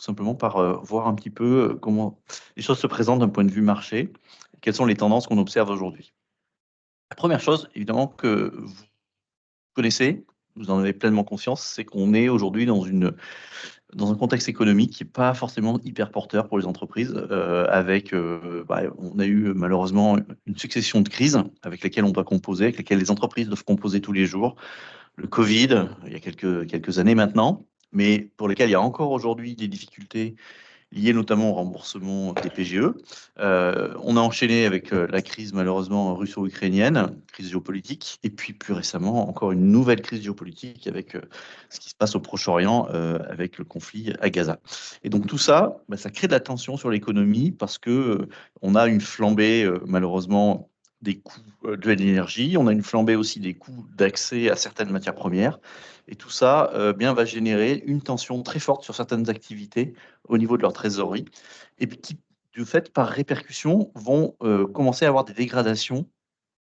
tout simplement par voir un petit peu comment les choses se présentent d'un point de vue marché, quelles sont les tendances qu'on observe aujourd'hui. La première chose, évidemment, que vous connaissez, vous en avez pleinement conscience, c'est qu'on est aujourd'hui dans un contexte économique qui n'est pas forcément hyper porteur pour les entreprises, on a eu malheureusement une succession de crises avec lesquelles on doit composer, avec lesquelles les entreprises doivent composer tous les jours. Le Covid, il y a quelques années maintenant, mais pour lesquelles il y a encore aujourd'hui des difficultés liées notamment au remboursement des PGE. On a enchaîné avec la crise malheureusement russo-ukrainienne, crise géopolitique, et puis plus récemment encore une nouvelle crise géopolitique avec ce qui se passe au Proche-Orient avec le conflit à Gaza. Et donc tout ça, ça crée de la tension sur l'économie parce que on a une flambée malheureusement des coûts de l'énergie, on a une flambée aussi des coûts d'accès à certaines matières premières, et tout ça va générer une tension très forte sur certaines activités au niveau de leur trésorerie, et puis qui, de fait, par répercussion, vont commencer à avoir des dégradations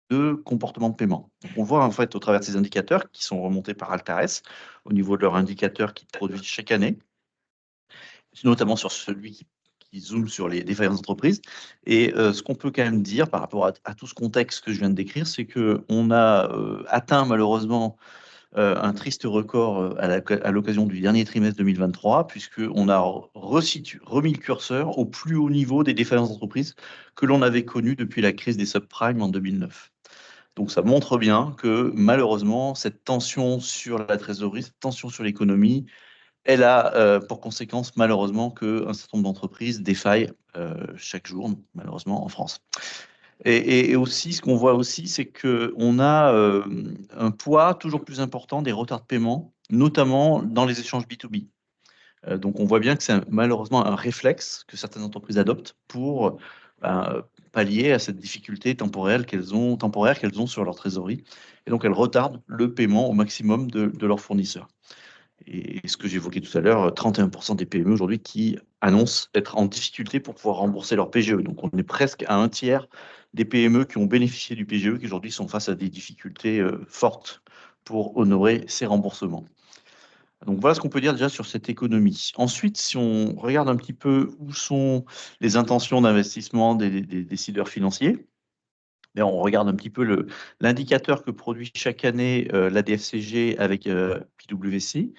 de comportement de paiement. Donc, on voit en fait au travers de ces indicateurs qui sont remontés par Altares, au niveau de leurs indicateurs qu'ils produisent chaque année, notamment sur celui qui zoome sur les défaillances d'entreprise. Et ce qu'on peut quand même dire par rapport à tout ce contexte que je viens de décrire, c'est qu'on a atteint malheureusement un triste record à l'occasion du dernier trimestre 2023, puisqu'on a remis le curseur au plus haut niveau des défaillances d'entreprise que l'on avait connu depuis la crise des subprimes en 2009. Donc ça montre bien que malheureusement, cette tension sur la trésorerie, cette tension sur l'économie, elle a pour conséquence malheureusement qu'un certain nombre d'entreprises défaillent chaque jour, malheureusement, en France. Et aussi, ce qu'on voit aussi, c'est qu'on a un poids toujours plus important des retards de paiement, notamment dans les échanges B2B. Donc, on voit bien que c'est malheureusement un réflexe que certaines entreprises adoptent pour pallier à cette difficulté temporaire qu'elles ont sur leur trésorerie. Et donc, elles retardent le paiement au maximum de leurs fournisseurs. Et ce que j'évoquais tout à l'heure, 31% des PME aujourd'hui qui annoncent être en difficulté pour pouvoir rembourser leur PGE. Donc on est presque à un tiers des PME qui ont bénéficié du PGE qui aujourd'hui sont face à des difficultés fortes pour honorer ces remboursements. Donc voilà ce qu'on peut dire déjà sur cette économie. Ensuite, si on regarde un petit peu où sont les intentions d'investissement des décideurs financiers, on regarde un petit peu l'indicateur que produit chaque année l'ADFCG avec PwC.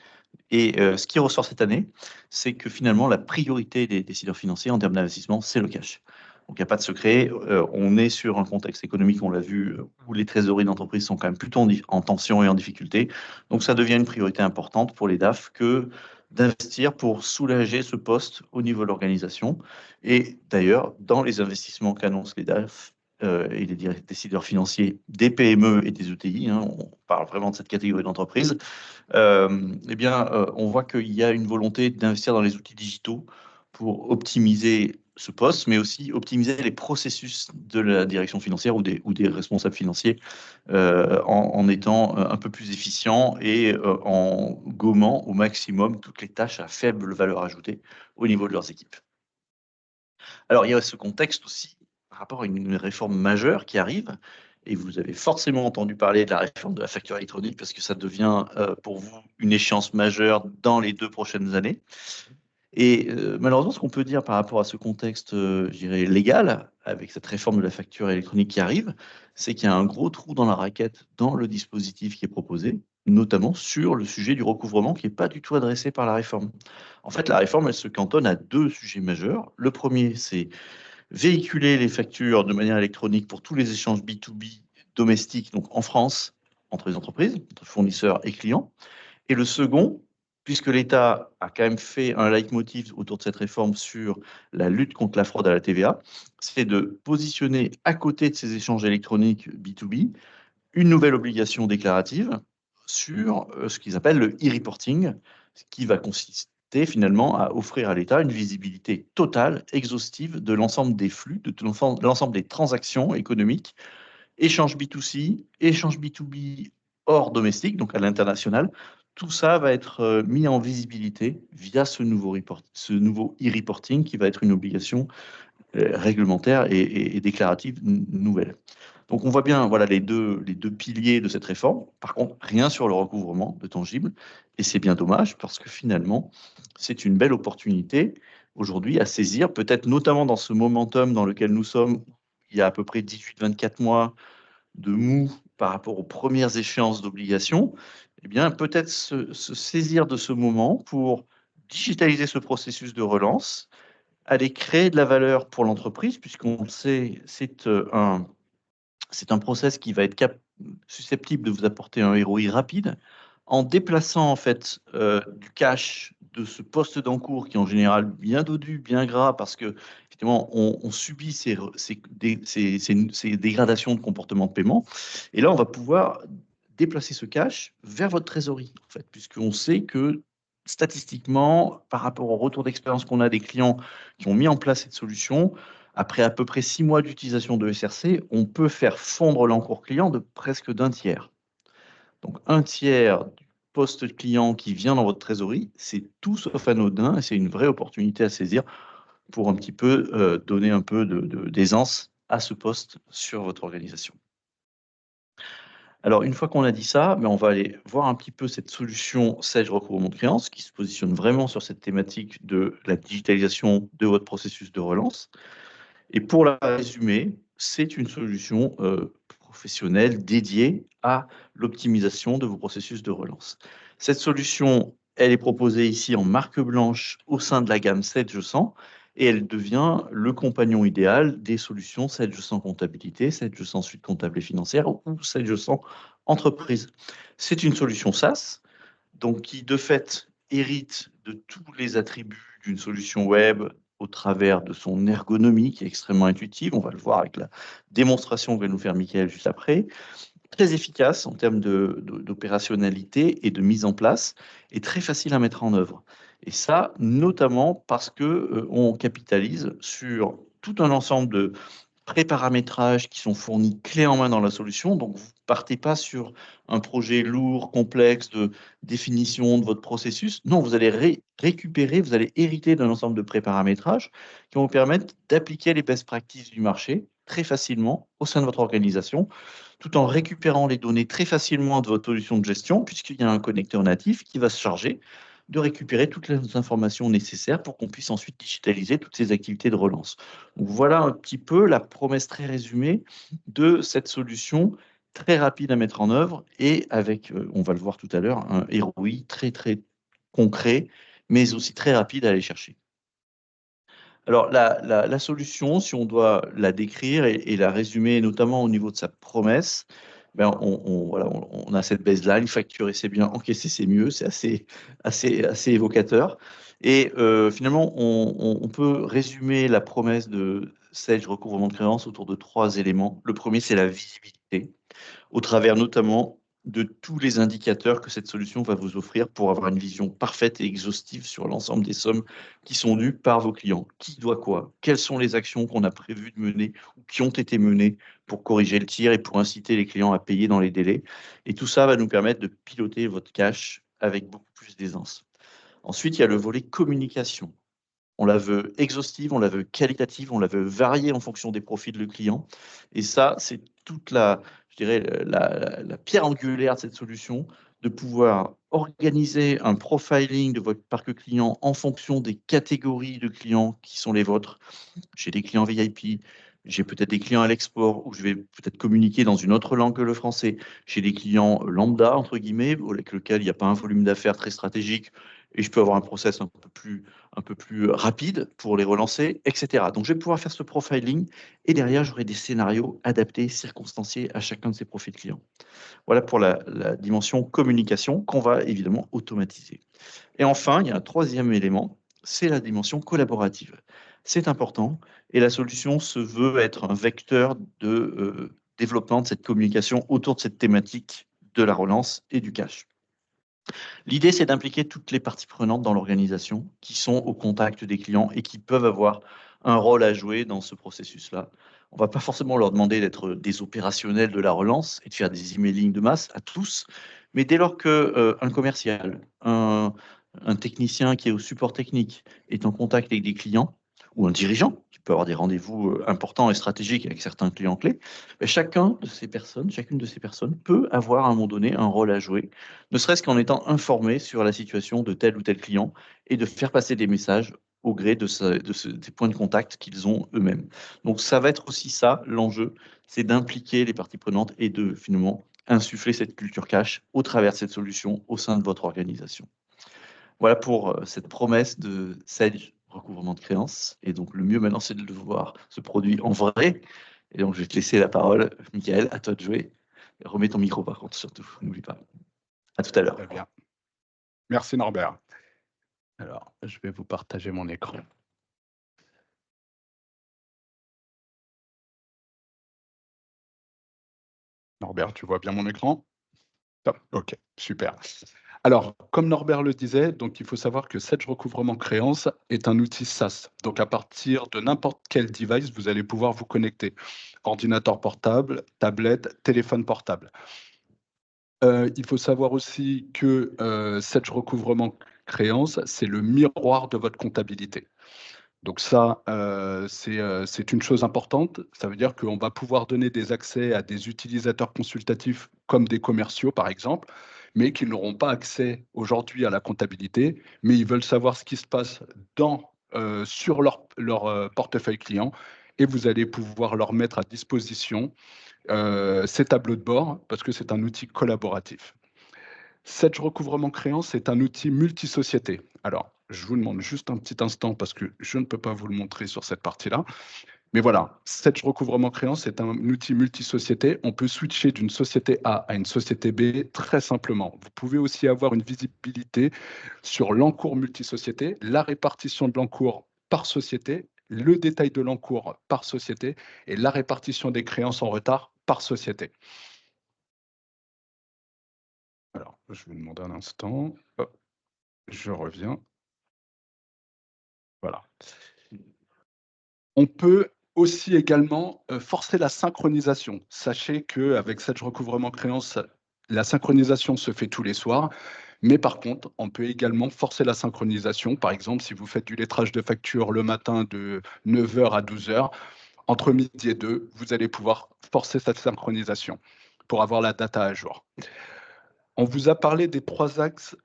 Et ce qui ressort cette année, c'est que finalement, la priorité des décideurs financiers en termes d'investissement, c'est le cash. Donc, il n'y a pas de secret. On est sur un contexte économique, on l'a vu, où les trésoreries d'entreprise sont quand même plutôt en tension et en difficulté. Donc, ça devient une priorité importante pour les DAF que d'investir pour soulager ce poste au niveau de l'organisation. Et d'ailleurs, dans les investissements qu'annoncent les DAF, et les décideurs financiers des PME et des ETI, on parle vraiment de cette catégorie d'entreprises, on voit qu'il y a une volonté d'investir dans les outils digitaux pour optimiser ce poste, mais aussi optimiser les processus de la direction financière ou des responsables financiers en étant un peu plus efficients et en gommant au maximum toutes les tâches à faible valeur ajoutée au niveau de leurs équipes. Alors, il y a ce contexte aussi par rapport à une réforme majeure qui arrive, et vous avez forcément entendu parler de la réforme de la facture électronique parce que ça devient pour vous une échéance majeure dans les 2 prochaines années. Et malheureusement, ce qu'on peut dire par rapport à ce contexte, je dirais légal, avec cette réforme de la facture électronique qui arrive, c'est qu'il y a un gros trou dans la raquette dans le dispositif qui est proposé, notamment sur le sujet du recouvrement qui n'est pas du tout adressé par la réforme. En fait, la réforme, elle se cantonne à 2 sujets majeurs. Le premier, c'est véhiculer les factures de manière électronique pour tous les échanges B2B domestiques, donc en France, entre les entreprises, entre fournisseurs et clients. Et le second, puisque l'État a quand même fait un leitmotiv autour de cette réforme sur la lutte contre la fraude à la TVA, c'est de positionner à côté de ces échanges électroniques B2B une nouvelle obligation déclarative sur ce qu'ils appellent le e-reporting, ce qui va consister finalement à offrir à l'État une visibilité totale, exhaustive de l'ensemble des flux, de l'ensemble des transactions économiques, échanges B2C, échanges B2B hors domestique, donc à l'international. Tout ça va être mis en visibilité via ce nouveau e-reporting qui va être une obligation réglementaire et déclarative nouvelle. Donc, on voit bien voilà, les deux piliers de cette réforme. Par contre, rien sur le recouvrement de tangibles. Et c'est bien dommage parce que finalement, c'est une belle opportunité aujourd'hui à saisir, peut-être notamment dans ce momentum dans lequel nous sommes, il y a à peu près 18-24 mois de mou par rapport aux premières échéances d'obligations. Eh bien, peut-être se saisir de ce moment pour digitaliser ce processus de relance, aller créer de la valeur pour l'entreprise, puisqu'on le sait, c'est un process qui va être susceptible de vous apporter un ROI rapide en déplaçant en fait du cash de ce poste d'encours qui est en général bien dodu, bien gras, parce que effectivement on subit ces dégradations de comportement de paiement. Et là, on va pouvoir déplacer ce cash vers votre trésorerie, en fait, puisqu'on sait que statistiquement, par rapport au retour d'expérience qu'on a des clients qui ont mis en place cette solution, après à peu près 6 mois d'utilisation de SRC, on peut faire fondre l'encours client de presque d'un tiers. Donc, un tiers du poste client qui vient dans votre trésorerie, c'est tout sauf anodin et c'est une vraie opportunité à saisir pour un petit peu donner un peu d'aisance à ce poste sur votre organisation. Alors, une fois qu'on a dit ça, on va aller voir un petit peu cette solution Sage recouvrement de créances qui se positionne vraiment sur cette thématique de la digitalisation de votre processus de relance. Et pour la résumer, c'est une solution professionnelle dédiée à l'optimisation de vos processus de relance. Cette solution, elle est proposée ici en marque blanche au sein de la gamme Sedge 100 et elle devient le compagnon idéal des solutions Sedge 100 comptabilité, Sedge 100 suite comptable et financière ou Sedge 100 entreprise. C'est une solution SaaS, donc qui de fait hérite de tous les attributs d'une solution web au travers de son ergonomie qui est extrêmement intuitive. On va le voir avec la démonstration que va nous faire Michael juste après. Très efficace en termes d'opérationnalité et de mise en place et très facile à mettre en œuvre. Et ça, notamment parce que on capitalise sur tout un ensemble de pré-paramétrages qui sont fournis clé en main dans la solution. Donc, vous ne partez pas sur un projet lourd, complexe de définition de votre processus. Non, vous allez récupérer, vous allez hériter d'un ensemble de pré-paramétrages qui vont vous permettre d'appliquer les best practices du marché très facilement au sein de votre organisation, tout en récupérant les données très facilement de votre solution de gestion, puisqu'il y a un connecteur natif qui va se charger de récupérer toutes les informations nécessaires pour qu'on puisse ensuite digitaliser toutes ces activités de relance. Donc voilà un petit peu la promesse très résumée de cette solution très rapide à mettre en œuvre et avec, on va le voir tout à l'heure, un ROI très très concret, mais aussi très rapide à aller chercher. Alors la solution, si on doit la décrire et la résumer notamment au niveau de sa promesse, voilà, on a cette baseline, facturer c'est bien, encaisser c'est mieux, c'est assez évocateur. Et finalement, on peut résumer la promesse de Sage recouvrement de créances autour de 3 éléments. Le premier, c'est la visibilité, au travers notamment de tous les indicateurs que cette solution va vous offrir pour avoir une vision parfaite et exhaustive sur l'ensemble des sommes qui sont dues par vos clients. Qui doit quoi? Quelles sont les actions qu'on a prévu de mener ou qui ont été menées pour corriger le tir et pour inciter les clients à payer dans les délais? Et tout ça va nous permettre de piloter votre cash avec beaucoup plus d'aisance. Ensuite, il y a le volet communication. On la veut exhaustive, on la veut qualitative, on la veut variée en fonction des profils de client. Et ça, c'est toute je dirais, la pierre angulaire de cette solution, de pouvoir organiser un profiling de votre parc client en fonction des catégories de clients qui sont les vôtres. J'ai des clients VIP, j'ai peut-être des clients à l'export où je vais peut-être communiquer dans une autre langue que le français. J'ai des clients lambda, entre guillemets, avec lesquels il n'y a pas un volume d'affaires très stratégique et je peux avoir un process un peu plus rapide pour les relancer, etc. Donc, je vais pouvoir faire ce profiling et derrière, j'aurai des scénarios adaptés, circonstanciés à chacun de ces profils clients. Voilà pour la dimension communication qu'on va évidemment automatiser. Et enfin, il y a un troisième élément, c'est la dimension collaborative. C'est important et la solution se veut être un vecteur de développement de cette communication autour de cette thématique de la relance et du cash. L'idée, c'est d'impliquer toutes les parties prenantes dans l'organisation qui sont au contact des clients et qui peuvent avoir un rôle à jouer dans ce processus-là. On ne va pas forcément leur demander d'être des opérationnels de la relance et de faire des emailing de masse à tous, mais dès lors qu'un commercial, un technicien qui est au support technique est en contact avec des clients, ou un dirigeant qui peut avoir des rendez-vous importants et stratégiques avec certains clients clés, chacune de ces personnes peut avoir à un moment donné un rôle à jouer, ne serait-ce qu'en étant informé sur la situation de tel ou tel client et de faire passer des messages au gré des points de contact qu'ils ont eux-mêmes. Donc ça va être aussi ça, l'enjeu, c'est d'impliquer les parties prenantes et de finalement insuffler cette culture cash au travers de cette solution au sein de votre organisation. Voilà pour cette promesse de Sage recouvrement de créances. Et donc, le mieux maintenant, c'est de le voir ce produit en vrai. Et donc, je vais te laisser la parole, Michael, à toi de jouer. Et remets ton micro, par contre, surtout, n'oublie pas. À tout à l'heure. Très bien. Merci Norbert. Alors, je vais vous partager mon écran. Norbert, tu vois bien mon écran? Top, ok, super. Alors, comme Norbert le disait, donc il faut savoir que Sage Recouvrement Créance est un outil SaaS. Donc, à partir de n'importe quel device, vous allez pouvoir vous connecter. Ordinateur portable, tablette, téléphone portable. Il faut savoir aussi que Sage Recouvrement Créance, c'est le miroir de votre comptabilité. Donc ça, c'est une chose importante. Ça veut dire qu'on va pouvoir donner des accès à des utilisateurs consultatifs comme des commerciaux, par exemple, mais qui n'auront pas accès aujourd'hui à la comptabilité, mais ils veulent savoir ce qui se passe sur leur portefeuille client et vous allez pouvoir leur mettre à disposition ces tableaux de bord parce que c'est un outil collaboratif. Sage Recouvrement Créance est un outil multisociété. Alors, je vous demande juste un petit instant parce que je ne peux pas vous le montrer sur cette partie-là. Mais voilà, Sage Recouvrement Créance est un outil multisociété. On peut switcher d'une société A à une société B très simplement. Vous pouvez aussi avoir une visibilité sur l'encours multisociété, la répartition de l'encours par société, le détail de l'encours par société et la répartition des créances en retard par société. Alors, je vais demander un instant. Hop, je reviens. Voilà. On peut aussi également forcer la synchronisation. Sachez qu'avec Sage Recouvrement Créance, la synchronisation se fait tous les soirs. Mais par contre, on peut également forcer la synchronisation. Par exemple, si vous faites du lettrage de facture le matin de 9 h à 12 h, entre midi et 2, vous allez pouvoir forcer cette synchronisation pour avoir la data à jour. On vous a parlé des trois axes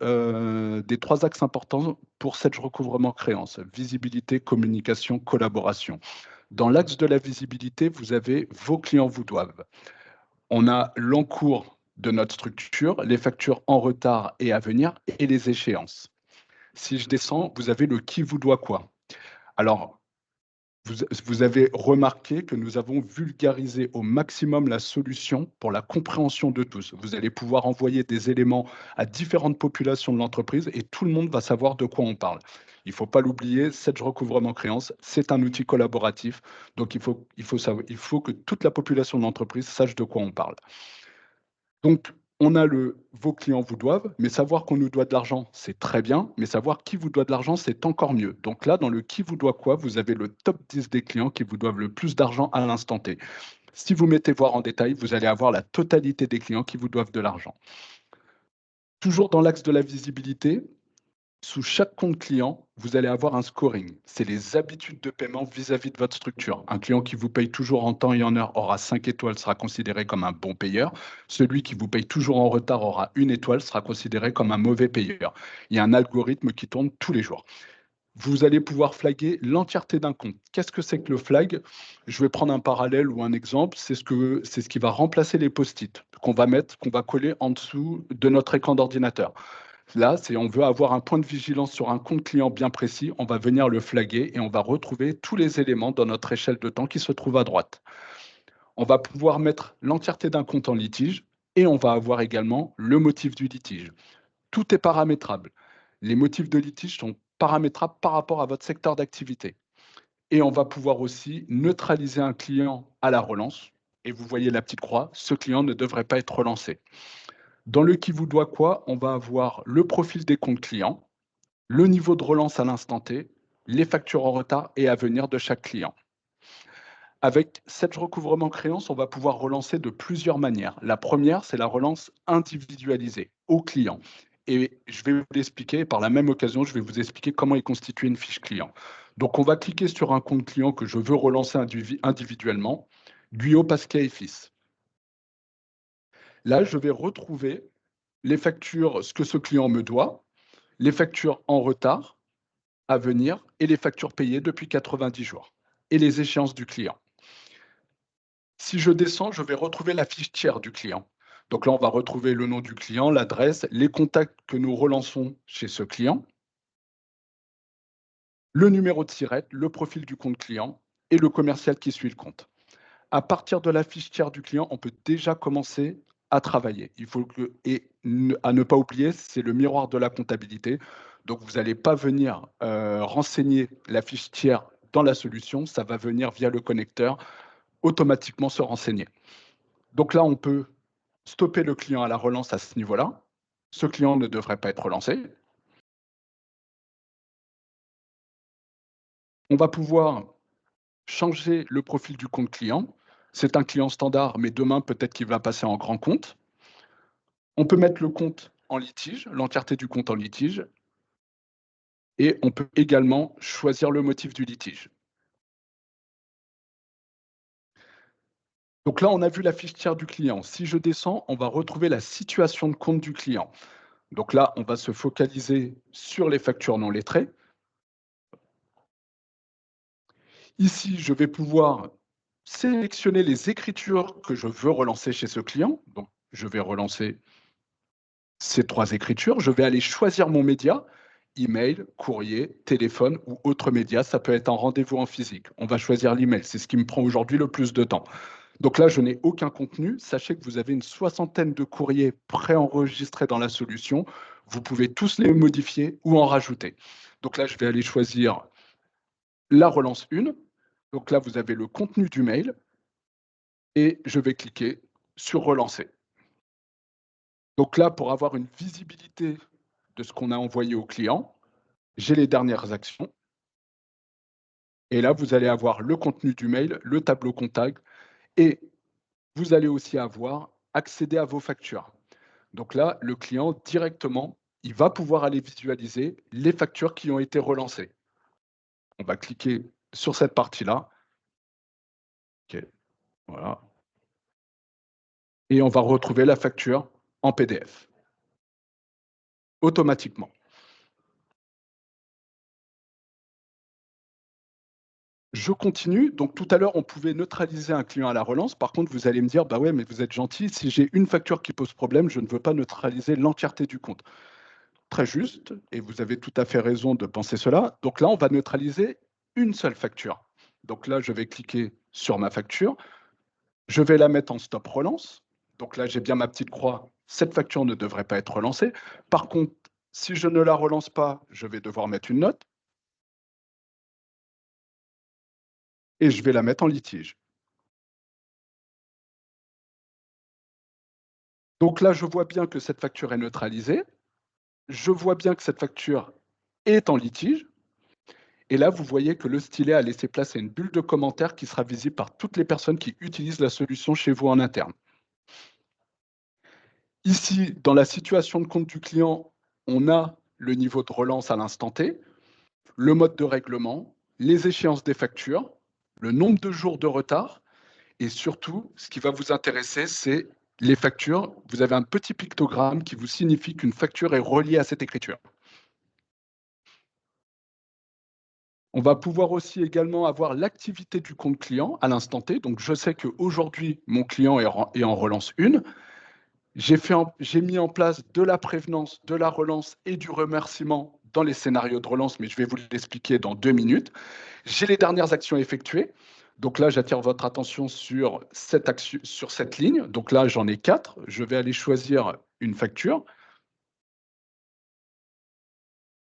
importants pour Sage Recouvrement Créance: visibilité, communication, collaboration. Dans l'axe de la visibilité, vous avez vos clients vous doivent. On a l'encours de notre structure, les factures en retard et à venir et les échéances. Si je descends, vous avez le qui vous doit quoi. Alors, vous avez remarqué que nous avons vulgarisé au maximum la solution pour la compréhension de tous. Vous allez pouvoir envoyer des éléments à différentes populations de l'entreprise et tout le monde va savoir de quoi on parle. Il ne faut pas l'oublier, Sage Recouvrement Créance, c'est un outil collaboratif. Donc, il faut que toute la population de l'entreprise sache de quoi on parle. Donc, on a vos clients vous doivent, mais savoir qu'on nous doit de l'argent, c'est très bien, mais savoir qui vous doit de l'argent, c'est encore mieux. Donc là, dans le qui vous doit quoi, vous avez le top 10 des clients qui vous doivent le plus d'argent à l'instant T. Si vous mettez voir en détail, vous allez avoir la totalité des clients qui vous doivent de l'argent. Toujours dans l'axe de la visibilité, sous chaque compte client, vous allez avoir un scoring. C'est les habitudes de paiement vis-à-vis de votre structure. Un client qui vous paye toujours en temps et en heure aura 5 étoiles, sera considéré comme un bon payeur. Celui qui vous paye toujours en retard aura 1 étoile, sera considéré comme un mauvais payeur. Il y a un algorithme qui tourne tous les jours. Vous allez pouvoir flaguer l'entièreté d'un compte. Qu'est-ce que c'est que le flag? Je vais prendre un parallèle ou un exemple. C'est ce qui va remplacer les post-it qu'on va coller en dessous de notre écran d'ordinateur. Là, on veut avoir un point de vigilance sur un compte client bien précis, on va venir le flaguer et on va retrouver tous les éléments dans notre échelle de temps qui se trouvent à droite. On va pouvoir mettre l'entièreté d'un compte en litige et on va avoir également le motif du litige. Tout est paramétrable. Les motifs de litige sont paramétrables par rapport à votre secteur d'activité. Et on va pouvoir aussi neutraliser un client à la relance. Et vous voyez la petite croix, ce client ne devrait pas être relancé. Dans le qui vous doit quoi, on va avoir le profil des comptes clients, le niveau de relance à l'instant T, les factures en retard et à venir de chaque client. Avec Sage Recouvrement Créance, on va pouvoir relancer de plusieurs manières. La première, c'est la relance individualisée au client. Et je vais vous l'expliquer, par la même occasion, je vais vous expliquer comment est constituée une fiche client. Donc, on va cliquer sur un compte client que je veux relancer individuellement, Guyot, Pasquier et Fils. Là, je vais retrouver les factures, ce que ce client me doit, les factures en retard à venir et les factures payées depuis 90 jours et les échéances du client. Si je descends, je vais retrouver la fiche tiers du client. Donc là, on va retrouver le nom du client, l'adresse, les contacts que nous relançons chez ce client, le numéro de SIRET, le profil du compte client et le commercial qui suit le compte. À partir de la fiche tiers du client, on peut déjà commencer à travailler. Il faut que, et à ne pas oublier, c'est le miroir de la comptabilité. Donc, vous n'allez pas venir renseigner la fiche tiers dans la solution, ça va venir via le connecteur automatiquement se renseigner. Donc là, on peut stopper le client à la relance à ce niveau-là. Ce client ne devrait pas être relancé. On va pouvoir changer le profil du compte client. C'est un client standard, mais demain, peut-être qu'il va passer en grand compte. On peut mettre le compte en litige, l'entièreté du compte en litige, et on peut également choisir le motif du litige. Donc là, on a vu la fiche tiers du client. Si je descends, on va retrouver la situation de compte du client. Donc là, on va se focaliser sur les factures non lettrées. Ici, je vais pouvoir sélectionner les écritures que je veux relancer chez ce client. Donc, je vais relancer ces 3 écritures. Je vais aller choisir mon média, email, courrier, téléphone ou autre média. Ça peut être un rendez-vous en physique. On va choisir l'email. C'est ce qui me prend aujourd'hui le plus de temps. Donc là, je n'ai aucun contenu. Sachez que vous avez une 60aine de courriers préenregistrés dans la solution. Vous pouvez tous les modifier ou en rajouter. Donc là, je vais aller choisir la relance 1. Donc là, vous avez le contenu du mail et je vais cliquer sur relancer. Donc là, pour avoir une visibilité de ce qu'on a envoyé au client, j'ai les dernières actions. Et là, vous allez avoir le contenu du mail, le tableau contact et vous allez aussi avoir accéder à vos factures. Donc là, le client directement, il va pouvoir aller visualiser les factures qui ont été relancées. On va cliquer sur cette partie-là. OK, voilà. Et on va retrouver la facture en PDF automatiquement. Je continue. Donc tout à l'heure, on pouvait neutraliser un client à la relance. Par contre, vous allez me dire, bah ouais, mais vous êtes gentil, si j'ai une facture qui pose problème, je ne veux pas neutraliser l'entièreté du compte. Très juste, et vous avez tout à fait raison de penser cela. Donc là, on va neutraliser une seule facture. Donc là, je vais cliquer sur ma facture. Je vais la mettre en stop relance. Donc là, j'ai bien ma petite croix. Cette facture ne devrait pas être relancée. Par contre, si je ne la relance pas, je vais devoir mettre une note et je vais la mettre en litige. Donc là, je vois bien que cette facture est neutralisée. Je vois bien que cette facture est en litige. Et là, vous voyez que le stylet a laissé place à une bulle de commentaires qui sera visible par toutes les personnes qui utilisent la solution chez vous en interne. Ici, dans la situation de compte du client, on a le niveau de relance à l'instant T, le mode de règlement, les échéances des factures, le nombre de jours de retard et surtout, ce qui va vous intéresser, c'est les factures. Vous avez un petit pictogramme qui vous signifie qu'une facture est reliée à cette écriture. On va pouvoir aussi également avoir l'activité du compte client à l'instant T. Donc, je sais qu'aujourd'hui, mon client est en relance 1. J'ai mis en place de la prévenance, de la relance et du remerciement dans les scénarios de relance, mais je vais vous l'expliquer dans 2 minutes. J'ai les dernières actions effectuées. Donc là, j'attire votre attention sur cette ligne. Donc là, j'en ai 4. Je vais aller choisir une facture.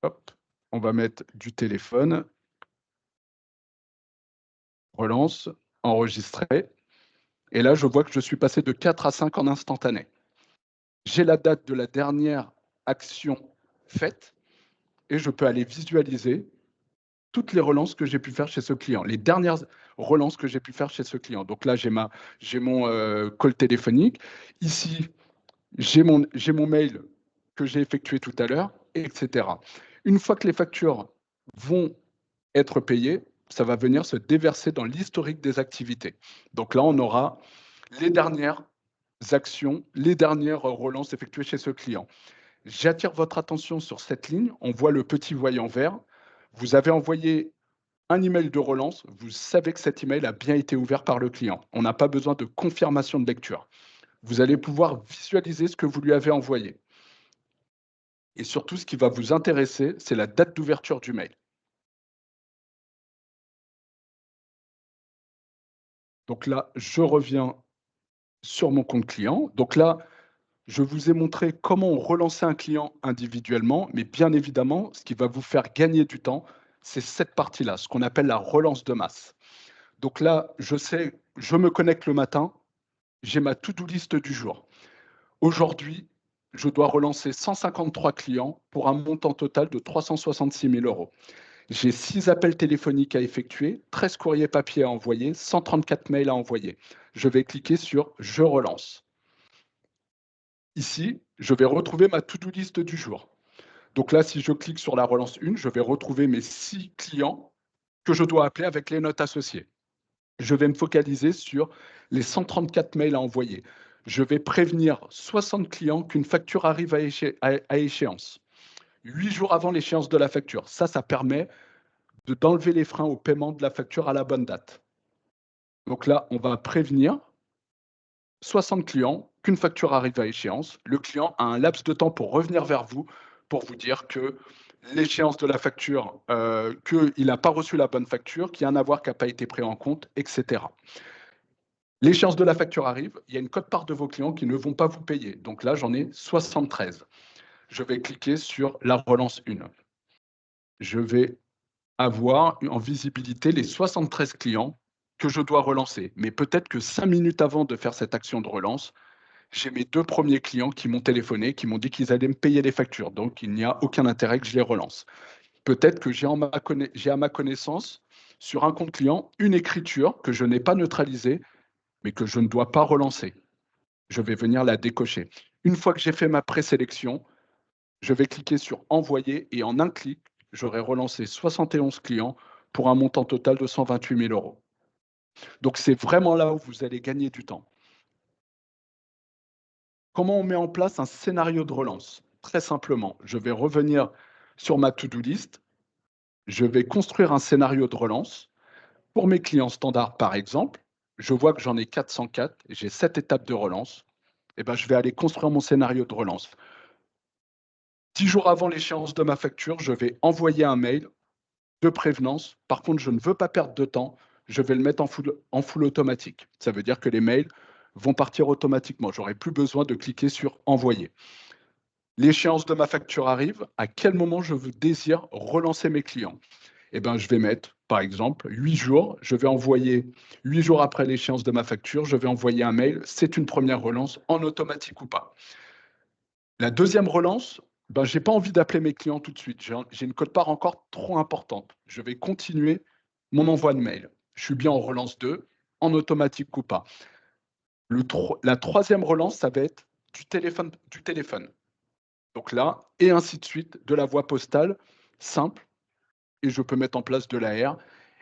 Hop, on va mettre du téléphone. Relance, enregistrer. Et là, je vois que je suis passé de 4 à 5 en instantané. J'ai la date de la dernière action faite et je peux aller visualiser toutes les relances que j'ai pu faire chez ce client, les dernières relances que j'ai pu faire chez ce client. Donc là, j'ai mon call téléphonique. Ici, j'ai mon mail que j'ai effectué tout à l'heure, etc. Une fois que les factures vont être payé, ça va venir se déverser dans l'historique des activités. Donc là, on aura les dernières actions, les dernières relances effectuées chez ce client. J'attire votre attention sur cette ligne. On voit le petit voyant vert. Vous avez envoyé un email de relance. Vous savez que cet email a bien été ouvert par le client. On n'a pas besoin de confirmation de lecture. Vous allez pouvoir visualiser ce que vous lui avez envoyé. Et surtout, ce qui va vous intéresser, c'est la date d'ouverture du mail. Donc là, je reviens sur mon compte client. Donc là, je vous ai montré comment on relançait un client individuellement, mais bien évidemment, ce qui va vous faire gagner du temps, c'est cette partie-là, ce qu'on appelle la relance de masse. Donc là, je sais, je me connecte le matin, j'ai ma to-do list du jour. Aujourd'hui, je dois relancer 153 clients pour un montant total de 366 000 euros. J'ai 6 appels téléphoniques à effectuer, 13 courriers papier à envoyer, 134 mails à envoyer. Je vais cliquer sur « Je relance ». Ici, je vais retrouver ma to-do list du jour. Donc là, si je clique sur la relance 1, je vais retrouver mes 6 clients que je dois appeler avec les notes associées. Je vais me focaliser sur les 134 mails à envoyer. Je vais prévenir 60 clients qu'une facture arrive à échéance. 8 jours avant l'échéance de la facture. Ça permet d'enlever les freins au paiement de la facture à la bonne date. Donc là, on va prévenir 60 clients qu'une facture arrive à échéance. Le client a un laps de temps pour revenir vers vous pour vous dire que l'échéance de la facture, qu'il n'a pas reçu la bonne facture, qu'il y a un avoir qui n'a pas été pris en compte, etc. L'échéance de la facture arrive, il y a une quote-part de vos clients qui ne vont pas vous payer. Donc là, j'en ai 73. Je vais cliquer sur la relance 1. Je vais avoir en visibilité les 73 clients que je dois relancer. Mais peut-être que 5 minutes avant de faire cette action de relance, j'ai mes 2 premiers clients qui m'ont téléphoné, qui m'ont dit qu'ils allaient me payer les factures. Donc, il n'y a aucun intérêt que je les relance. Peut-être que j'ai à ma connaissance, sur un compte client, une écriture que je n'ai pas neutralisée, mais que je ne dois pas relancer. Je vais venir la décocher. Une fois que j'ai fait ma présélection, je vais cliquer sur envoyer et en un clic, j'aurai relancé 71 clients pour un montant total de 128 000 euros. Donc, c'est vraiment là où vous allez gagner du temps. Comment on met en place un scénario de relance? Très simplement, je vais revenir sur ma to-do list, je vais construire un scénario de relance. Pour mes clients standards, par exemple, je vois que j'en ai 404, j'ai 7 étapes de relance, et ben, je vais aller construire mon scénario de relance. 10 jours avant l'échéance de ma facture, je vais envoyer un mail de prévenance. Par contre, je ne veux pas perdre de temps, je vais le mettre en full automatique. Ça veut dire que les mails vont partir automatiquement. Je n'aurai plus besoin de cliquer sur envoyer. L'échéance de ma facture arrive, à quel moment je désire relancer mes clients? Eh ben, je vais mettre, par exemple, 8 jours. Je vais envoyer 8 jours après l'échéance de ma facture, je vais envoyer un mail. C'est une première relance en automatique ou pas. La deuxième relance, ben, je n'ai pas envie d'appeler mes clients tout de suite. J'ai une quote-part encore trop importante. Je vais continuer mon envoi de mail. Je suis bien en relance 2, en automatique ou pas. La troisième relance, ça va être du téléphone. Donc là, et ainsi de suite, de la voie postale, simple, et je peux mettre en place de l'AR.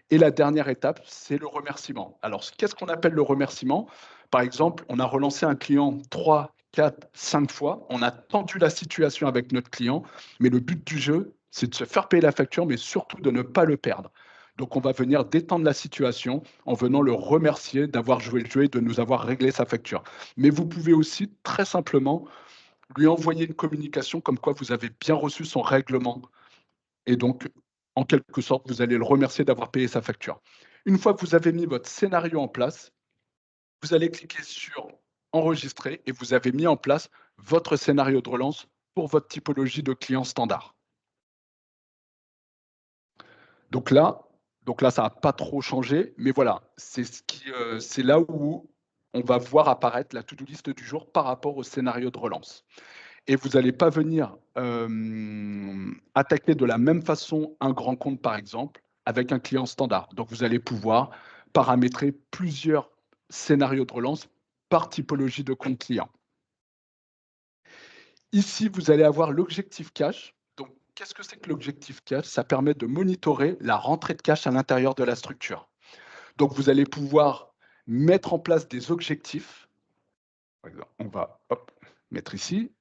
Et la dernière étape, c'est le remerciement. Alors, qu'est-ce qu'on appelle le remerciement? Par exemple, on a relancé un client 3, 4, 5 fois, on a tendu la situation avec notre client, mais le but du jeu, c'est de se faire payer la facture, mais surtout de ne pas le perdre. Donc, on va venir détendre la situation en venant le remercier d'avoir joué le jeu et de nous avoir réglé sa facture. Mais vous pouvez aussi très simplement lui envoyer une communication comme quoi vous avez bien reçu son règlement. Et donc, en quelque sorte, vous allez le remercier d'avoir payé sa facture. Une fois que vous avez mis votre scénario en place, vous allez cliquer sur enregistrer et vous avez mis en place votre scénario de relance pour votre typologie de client standard. Donc là, ça n'a pas trop changé, mais voilà, c'est là où on va voir apparaître la to-do list du jour par rapport au scénario de relance. Et vous n'allez pas venir attaquer de la même façon un grand compte, par exemple, avec un client standard. Donc, vous allez pouvoir paramétrer plusieurs scénarios de relance par typologie de compte client. Ici, vous allez avoir l'objectif cash. Donc, qu'est-ce que c'est que l'objectif cash? Ça permet de monitorer la rentrée de cash à l'intérieur de la structure. Donc, vous allez pouvoir mettre en place des objectifs. Par exemple, on va mettre ici.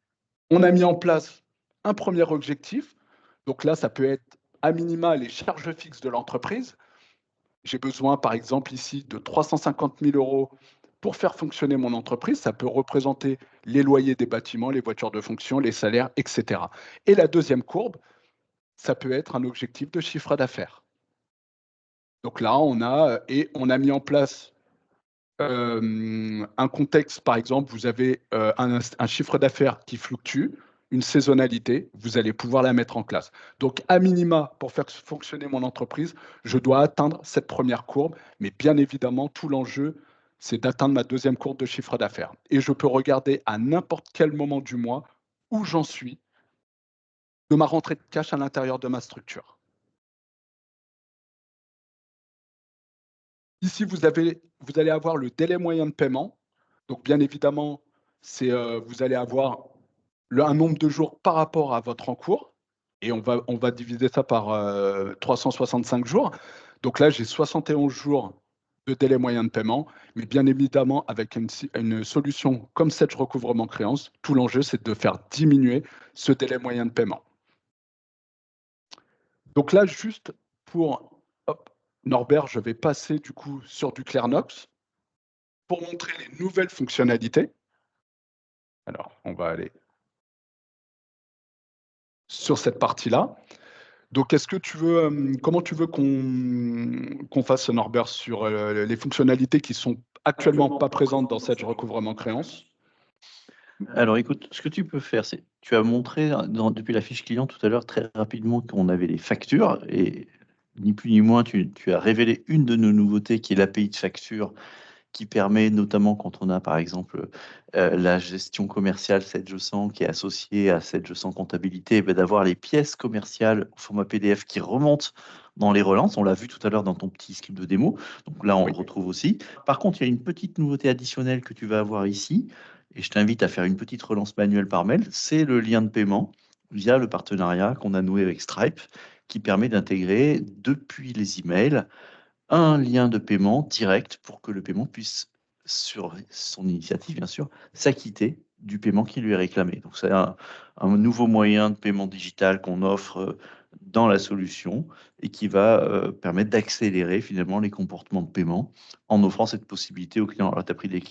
On a mis en place un premier objectif. Donc là, ça peut être à minima les charges fixes de l'entreprise. J'ai besoin, par exemple, ici de 350 000 € pour faire fonctionner mon entreprise. Ça peut représenter les loyers des bâtiments, les voitures de fonction, les salaires, etc. Et la deuxième courbe, ça peut être un objectif de chiffre d'affaires. Donc là, on a mis en place un contexte, par exemple, vous avez un chiffre d'affaires qui fluctue, une saisonnalité, vous allez pouvoir la mettre en place. Donc, à minima, pour faire fonctionner mon entreprise, je dois atteindre cette première courbe, mais bien évidemment, tout l'enjeu, c'est d'atteindre ma deuxième courbe de chiffre d'affaires. Et je peux regarder à n'importe quel moment du mois où j'en suis de ma rentrée de cash à l'intérieur de ma structure. Ici, vous allez avoir le délai moyen de paiement. Donc, bien évidemment, vous allez avoir un nombre de jours par rapport à votre encours et on va diviser ça par 365 jours. Donc là, j'ai 71 jours de délai moyen de paiement, mais bien évidemment, avec une solution comme Sedge Recouvrement Créance, tout l'enjeu, c'est de faire diminuer ce délai moyen de paiement. Donc là, juste pour Norbert, je vais passer du coup sur du Clairnox pour montrer les nouvelles fonctionnalités. Alors, on va aller sur cette partie-là. Donc, comment tu veux qu'on fasse, Norbert, sur les fonctionnalités qui sont actuellement pas présentes dans Sedge Recouvrement Créance? Alors écoute, ce que tu peux faire, c'est tu as montré depuis la fiche client tout à l'heure très rapidement qu'on avait les factures et ni plus ni moins, tu as révélé une de nos nouveautés qui est l'API de facture qui permet notamment quand on a par exemple la gestion commerciale 7G100 qui est associée à 7G100 comptabilité, d'avoir les pièces commerciales au format PDF qui remontent dans les relances. On l'a vu tout à l'heure dans ton petit script de démo. Donc là, on le retrouve aussi. Par contre, il y a une petite nouveauté additionnelle que tu vas avoir ici, et je t'invite à faire une petite relance manuelle par mail. C'est le lien de paiement via le partenariat qu'on a noué avec Stripe, qui permet d'intégrer depuis les emails un lien de paiement direct pour que le paiement puisse, sur son initiative bien sûr, s'acquitter du paiement qui lui est réclamé. Donc c'est un nouveau moyen de paiement digital qu'on offre dans la solution et qui va permettre d'accélérer finalement les comportements de paiement en offrant cette possibilité aux clients. Alors tu as pris des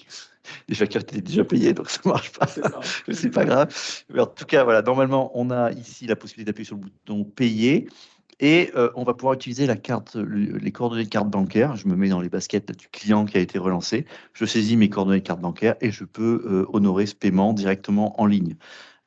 factures qui étaient déjà payées, donc ça marche pas, c'est pas grave. Mais en tout cas, voilà, normalement on a ici la possibilité d'appuyer sur le bouton payer. Et on va pouvoir utiliser les coordonnées de carte bancaire. Je me mets dans les baskets du client qui a été relancé. Je saisis mes coordonnées de carte bancaire et je peux honorer ce paiement directement en ligne.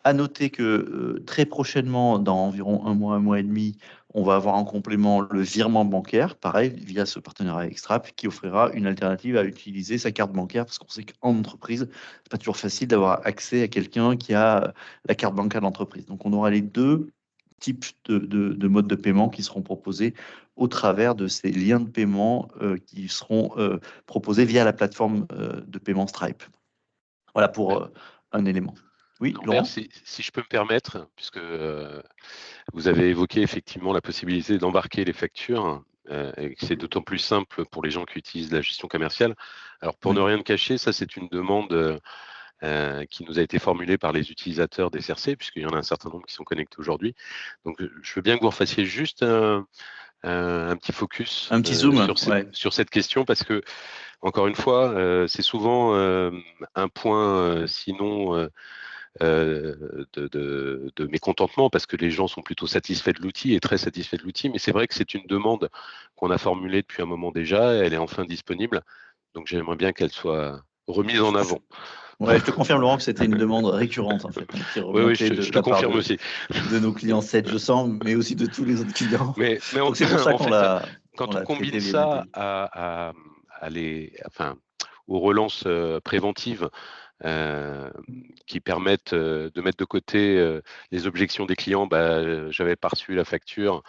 À noter que très prochainement, dans environ un mois et demi, on va avoir en complément le virement bancaire, pareil, via ce partenariat avec Stripe, qui offrira une alternative à utiliser sa carte bancaire, parce qu'on sait qu'en entreprise, c'est pas toujours facile d'avoir accès à quelqu'un qui a la carte bancaire de l'entreprise. Donc on aura les deux types de modes de paiement qui seront proposés au travers de ces liens de paiement qui seront proposés via la plateforme de paiement Stripe. Voilà pour un élément. Oui, Laurent ? Si je peux me permettre, puisque vous avez évoqué effectivement la possibilité d'embarquer les factures, et que c'est d'autant plus simple pour les gens qui utilisent la gestion commerciale. Alors pour ne rien me cacher, ça c'est une demande qui nous a été formulée par les utilisateurs des SRC, puisqu'il y en a un certain nombre qui sont connectés aujourd'hui. Donc je veux bien que vous refassiez juste un petit focus un petit zoom, sur cette question, parce que encore une fois, c'est souvent un point, sinon de mécontentement, parce que les gens sont plutôt satisfaits de l'outil et très satisfaits de l'outil, mais c'est vrai que c'est une demande qu'on a formulée depuis un moment déjà, elle est enfin disponible, donc j'aimerais bien qu'elle soit remise en avant. Ouais, je te confirme, Laurent, que c'était une demande récurrente, en fait, qui remontait je te confirme aussi. De nos clients 7G100, mais aussi de tous les autres clients. Mais donc c'est pour ça qu'on l'a. Quand on combine ça aux relances préventives qui permettent de mettre de côté les objections des clients, j'avais pas reçu la facture,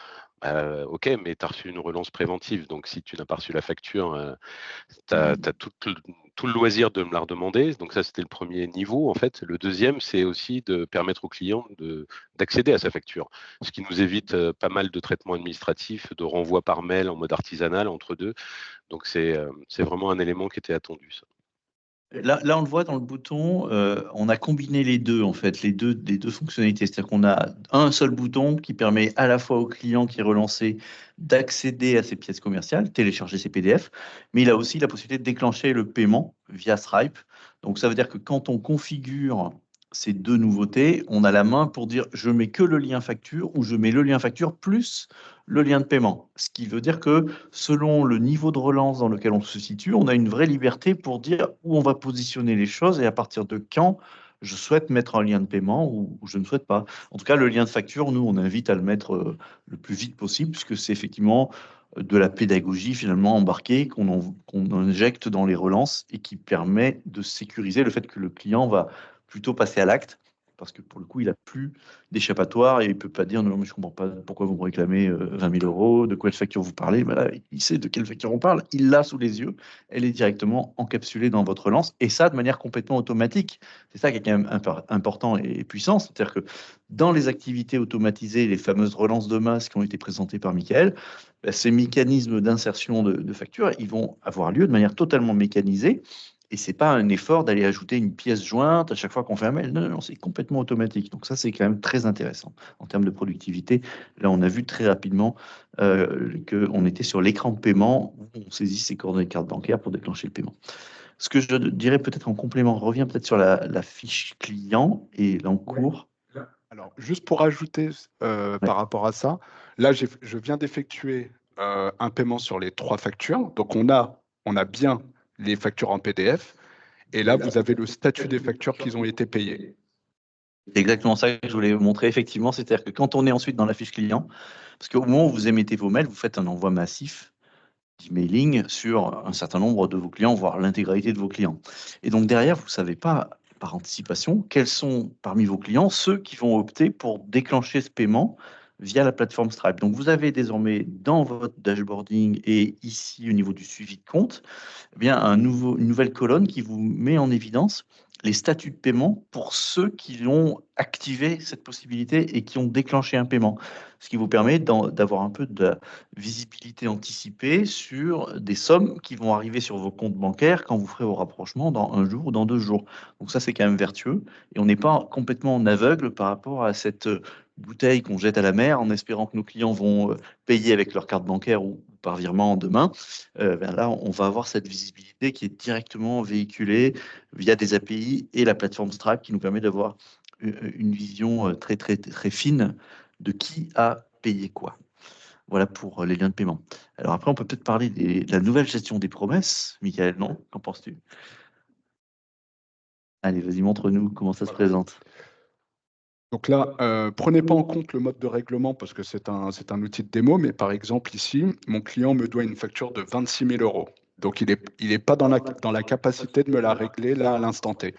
OK, mais tu as reçu une relance préventive. Donc, si tu n'as pas reçu la facture, tu as tout le loisir de me la redemander. Donc, ça, c'était le premier niveau, en fait. Le deuxième, c'est aussi de permettre au client d'accéder à sa facture, ce qui nous évite pas mal de traitements administratifs, de renvoi par mail en mode artisanal entre deux. Donc, c'est vraiment un élément qui était attendu, ça. Là, on le voit dans le bouton, on a combiné les deux, en fait, les deux fonctionnalités. C'est-à-dire qu'on a un seul bouton qui permet à la fois au client qui est relancé d'accéder à ses pièces commerciales, télécharger ses PDF, mais il a aussi la possibilité de déclencher le paiement via Stripe. Donc, ça veut dire que quand on configure ces deux nouveautés, on a la main pour dire je mets que le lien facture ou je mets le lien facture plus le lien de paiement. Ce qui veut dire que selon le niveau de relance dans lequel on se situe, on a une vraie liberté pour dire où on va positionner les choses et à partir de quand je souhaite mettre un lien de paiement ou je ne souhaite pas. En tout cas, le lien de facture, nous, on invite à le mettre le plus vite possible puisque c'est effectivement de la pédagogie finalement embarquée qu'on injecte dans les relances et qui permet de sécuriser le fait que le client va plutôt passer à l'acte parce que pour le coup, il n'a plus d'échappatoire et il ne peut pas dire non, mais je ne comprends pas pourquoi vous me réclamez 20 000 euros, de quelle facture vous parlez. Ben là, il sait de quelle facture on parle, il l'a sous les yeux, elle est directement encapsulée dans votre relance et ça de manière complètement automatique. C'est ça qui est quand même important et puissant, c'est-à-dire que dans les activités automatisées, les fameuses relances de masse qui ont été présentées par Michael, ben, ces mécanismes d'insertion de factures, ils vont avoir lieu de manière totalement mécanisée. Et c'est pas un effort d'aller ajouter une pièce jointe à chaque fois qu'on fait un mail. Non, non, non, c'est complètement automatique. Donc ça, c'est quand même très intéressant en termes de productivité. Là, on a vu très rapidement qu'on était sur l'écran de paiement où on saisit ses coordonnées de carte bancaire pour déclencher le paiement. Ce que je dirais peut-être en complément, revient peut-être sur la fiche client et l'encours. Alors, juste pour ajouter Ouais. par rapport à ça, là, je viens d'effectuer un paiement sur les 3 factures. Donc, on a bien les factures en PDF. Et là, vous avez le statut des factures qui ont été payées. C'est exactement ça que je voulais vous montrer, effectivement. C'est-à-dire que quand on est ensuite dans la fiche client, parce qu'au moment où vous émettez vos mails, vous faites un envoi massif d'emailing sur un certain nombre de vos clients, voire l'intégralité de vos clients. Et donc derrière, vous ne savez pas par anticipation quels sont parmi vos clients ceux qui vont opter pour déclencher ce paiement via la plateforme Stripe. Donc vous avez désormais dans votre dashboarding et ici au niveau du suivi de compte, eh bien une nouvelle colonne qui vous met en évidence les statuts de paiement pour ceux qui ont activé cette possibilité et qui ont déclenché un paiement. Ce qui vous permet d'avoir un peu de visibilité anticipée sur des sommes qui vont arriver sur vos comptes bancaires quand vous ferez vos rapprochements dans 1 jour ou dans 2 jours. Donc ça, c'est quand même vertueux et on n'est pas complètement en aveugle par rapport à cette bouteille qu'on jette à la mer en espérant que nos clients vont payer avec leur carte bancaire ou par virement demain. Ben là, on va avoir cette visibilité qui est directement véhiculée via des API et la plateforme Stripe qui nous permet d'avoir une vision très, très, très fine de qui a payé quoi. Voilà pour les liens de paiement. Alors après, on peut peut-être parler de la nouvelle gestion des promesses. Michael, non? Qu'en penses-tu? Allez, vas-y, montre-nous comment ça se présente. Donc là, prenez pas en compte le mode de règlement parce que c'est un outil de démo, mais par exemple ici, mon client me doit une facture de 26 000 euros. Donc il est pas dans la capacité de me la régler là à l'instant T.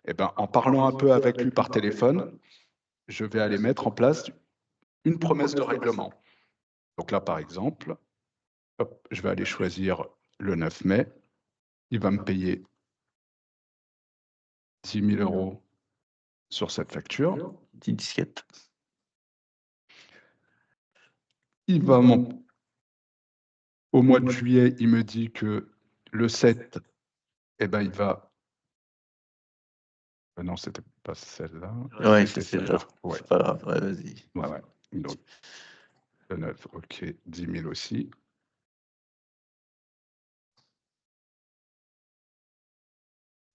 Eh ben, en parlant un peu avec lui par téléphone, je vais aller mettre en place une promesse de règlement. Donc là, par exemple, hop, je vais aller choisir le 9 mai. Il va me payer 10 000 euros sur cette facture. Petite disquette. Il va au mois de juillet, il me dit que le 7, eh ben, il va. Non, c'était pas celle-là. Ouais, C'était c'est celle-là. l'autre. Ouais. C'est pas grave, ouais, vas-y. Ouais, ouais. Donc, le 9, ok, 10 000 aussi.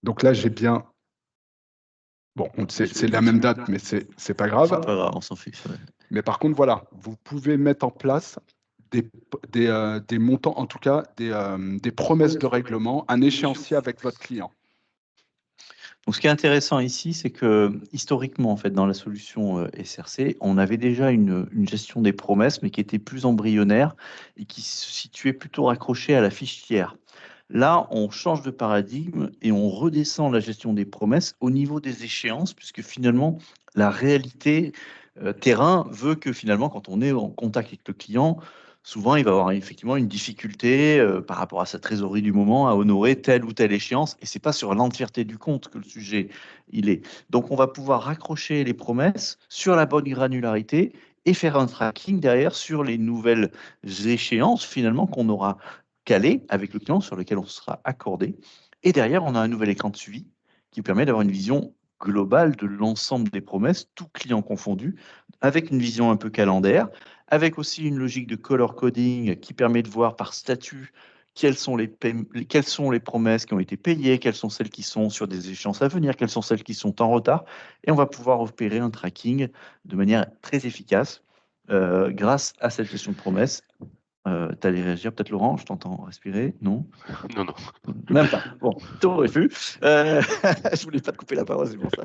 Donc là, j'ai bien. Bon, c'est la même date, mais c'est pas grave. C'est pas grave, on s'en fiche. Ouais. Mais par contre, voilà, vous pouvez mettre en place des montants, en tout cas des promesses de règlement, un échéancier avec votre client. Donc, ce qui est intéressant ici, c'est que historiquement, en fait, dans la solution SRC, on avait déjà une gestion des promesses, mais qui était plus embryonnaire et qui se situait plutôt raccrochée à la fiche tiers. Là, on change de paradigme et on redescend la gestion des promesses au niveau des échéances, puisque finalement, la réalité terrain veut que finalement, quand on est en contact avec le client, souvent, il va avoir effectivement une difficulté par rapport à sa trésorerie du moment à honorer telle ou telle échéance. Et c'est pas sur l'entièreté du compte que le sujet il est. Donc, on va pouvoir raccrocher les promesses sur la bonne granularité et faire un tracking derrière sur les nouvelles échéances finalement qu'on aura calées avec le client, sur lesquelles on sera accordé. Et derrière, on a un nouvel écran de suivi qui permet d'avoir une vision globale de l'ensemble des promesses, tout client confondu, avec une vision un peu calendaire, avec aussi une logique de color coding qui permet de voir par statut quelles sont les promesses qui ont été payées, quelles sont celles qui sont sur des échéances à venir, quelles sont celles qui sont en retard. Et on va pouvoir opérer un tracking de manière très efficace grâce à cette gestion de promesses. Tu allais réagir peut-être, Laurent? Je t'entends respirer. Non? Non, non. Même pas. Bon, tout refus. Je voulais pas te couper la parole, c'est pour ça.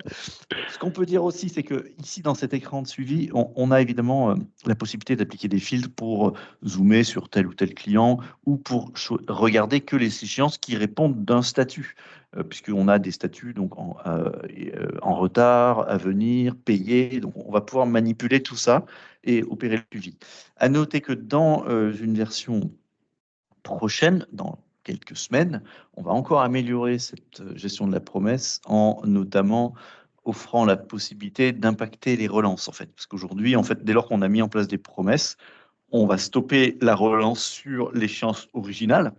Ce qu'on peut dire aussi, c'est que ici, dans cet écran de suivi, on a évidemment la possibilité d'appliquer des filtres pour zoomer sur tel ou tel client ou pour regarder que les échéances qui répondent d'un statut, puisqu'on a des statuts donc en retard, à venir, payés. Donc, on va pouvoir manipuler tout ça et opérer le suivi. À noter que dans une version prochaine, dans quelques semaines, on va encore améliorer cette gestion de la promesse en notamment offrant la possibilité d'impacter les relances, en fait. Parce qu'aujourd'hui, en fait, dès lors qu'on a mis en place des promesses, on va stopper la relance sur l'échéance originale,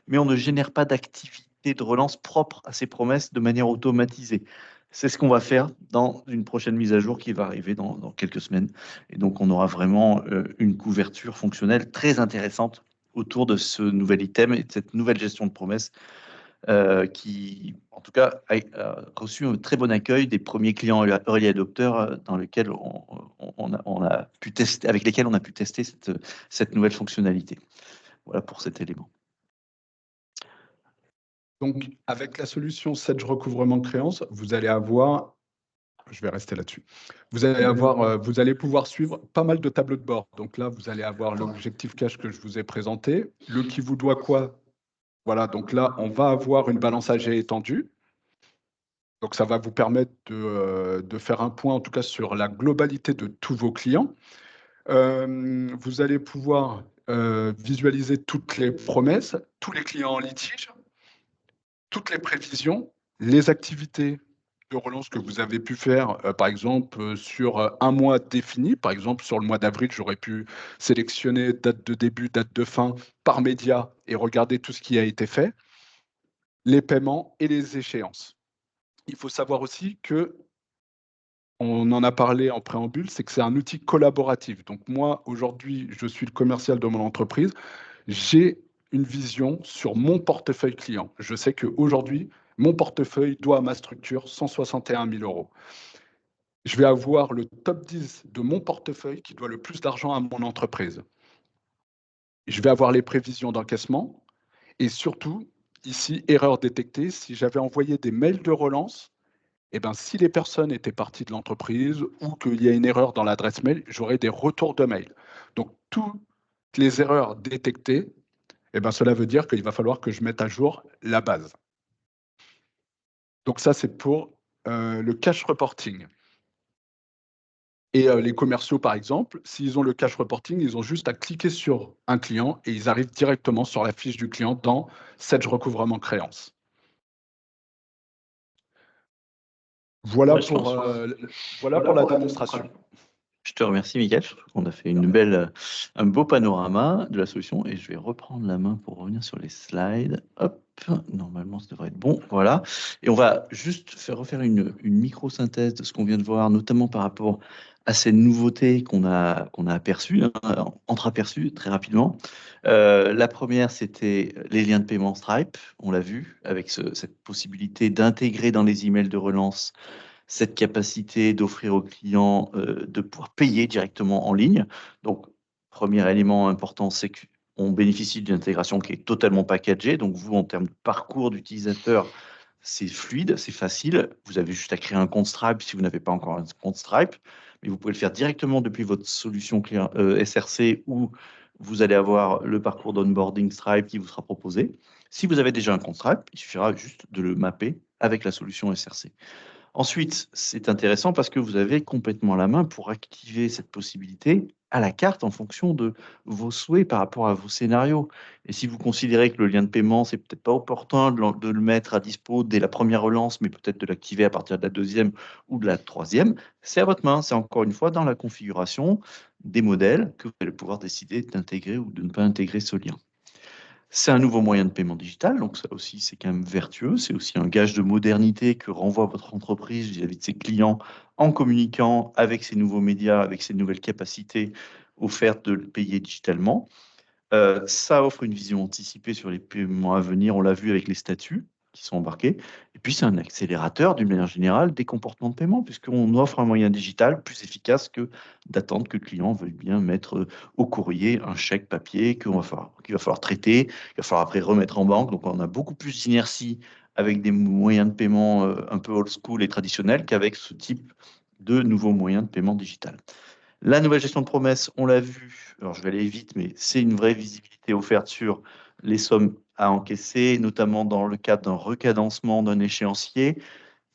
mais on ne génère pas d'activité de relance propre à ces promesses de manière automatisée. C'est ce qu'on va faire dans une prochaine mise à jour qui va arriver dans quelques semaines. Et donc, on aura vraiment une couverture fonctionnelle très intéressante autour de ce nouvel item et de cette nouvelle gestion de promesses qui, en tout cas, a reçu un très bon accueil des premiers clients early adopters dans lesquels on a pu tester, avec lesquels on a pu tester cette nouvelle fonctionnalité. Voilà pour cet élément. Donc, avec la solution Sedge recouvrement de créances, vous allez avoir, je vais rester là-dessus, vous allez pouvoir suivre pas mal de tableaux de bord. Donc là, vous allez avoir l'objectif cash que je vous ai présenté, le qui vous doit quoi. Voilà, donc là, on va avoir une balance âgée étendue. Donc, ça va vous permettre de faire un point, en tout cas, sur la globalité de tous vos clients. Vous allez pouvoir visualiser toutes les promesses, tous les clients en litige, toutes les prévisions, les activités de relance que vous avez pu faire, par exemple, sur un mois défini. Par exemple, sur le mois d'avril, j'aurais pu sélectionner date de début, date de fin par média et regarder tout ce qui a été fait, les paiements et les échéances. Il faut savoir aussi que, on en a parlé en préambule, c'est que c'est un outil collaboratif. Donc moi, aujourd'hui, je suis le commercial de mon entreprise. J'ai une vision sur mon portefeuille client. Je sais qu'aujourd'hui, mon portefeuille doit à ma structure 161 000 €. Je vais avoir le top 10 de mon portefeuille qui doit le plus d'argent à mon entreprise. Je vais avoir les prévisions d'encaissement et surtout, ici, erreur détectée, si j'avais envoyé des mails de relance, eh ben, si les personnes étaient parties de l'entreprise ou qu'il y a une erreur dans l'adresse mail, j'aurai des retours de mail. Donc, toutes les erreurs détectées, eh ben, cela veut dire qu'il va falloir que je mette à jour la base. Donc ça, c'est pour le cash reporting. Et les commerciaux, par exemple, s'ils ont le cash reporting, ils ont juste à cliquer sur un client et ils arrivent directement sur la fiche du client dans Sedge recouvrement créance. Voilà pour la démonstration. Je te remercie, Mickaël. Je trouve qu'on a fait un beau panorama de la solution et je vais reprendre la main pour revenir sur les slides. Hop, normalement, ça devrait être bon. Voilà. Et on va juste refaire une micro-synthèse de ce qu'on vient de voir, notamment par rapport à ces nouveautés qu'on a aperçues, entreaperçues très rapidement. La première, c'était les liens de paiement Stripe. On l'a vu avec cette possibilité d'intégrer dans les emails de relance cette capacité d'offrir aux clients de pouvoir payer directement en ligne. Donc, premier élément important, c'est qu'on bénéficie d'une intégration qui est totalement packagée. Donc, vous, en termes de parcours d'utilisateur, c'est fluide, c'est facile. Vous avez juste à créer un compte Stripe si vous n'avez pas encore un compte Stripe. Mais vous pouvez le faire directement depuis votre solution client, SRC où vous allez avoir le parcours d'onboarding Stripe qui vous sera proposé. Si vous avez déjà un compte Stripe, il suffira juste de le mapper avec la solution SRC. Ensuite, c'est intéressant parce que vous avez complètement la main pour activer cette possibilité à la carte en fonction de vos souhaits par rapport à vos scénarios. Et si vous considérez que le lien de paiement, c'est peut-être pas opportun de le mettre à dispo dès la première relance, mais peut-être de l'activer à partir de la deuxième ou de la troisième, c'est à votre main. C'est encore une fois dans la configuration des modèles que vous allez pouvoir décider d'intégrer ou de ne pas intégrer ce lien. C'est un nouveau moyen de paiement digital, donc ça aussi c'est quand même vertueux, c'est aussi un gage de modernité que renvoie votre entreprise vis-à-vis de ses clients en communiquant avec ces nouveaux médias, avec ces nouvelles capacités offertes de le payer digitalement. Ça offre une vision anticipée sur les paiements à venir, on l'a vu avec les statuts qui sont embarqués. Et puis, c'est un accélérateur, d'une manière générale, des comportements de paiement, puisqu'on offre un moyen digital plus efficace que d'attendre que le client veuille bien mettre au courrier un chèque papier qu'il va falloir traiter, qu'il va falloir après remettre en banque. Donc, on a beaucoup plus d'inertie avec des moyens de paiement un peu old school et traditionnels qu'avec ce type de nouveaux moyens de paiement digital. La nouvelle gestion de promesses, on l'a vu, alors je vais aller vite, mais c'est une vraie visibilité offerte sur les sommes à encaisser, notamment dans le cadre d'un recadencement d'un échéancier.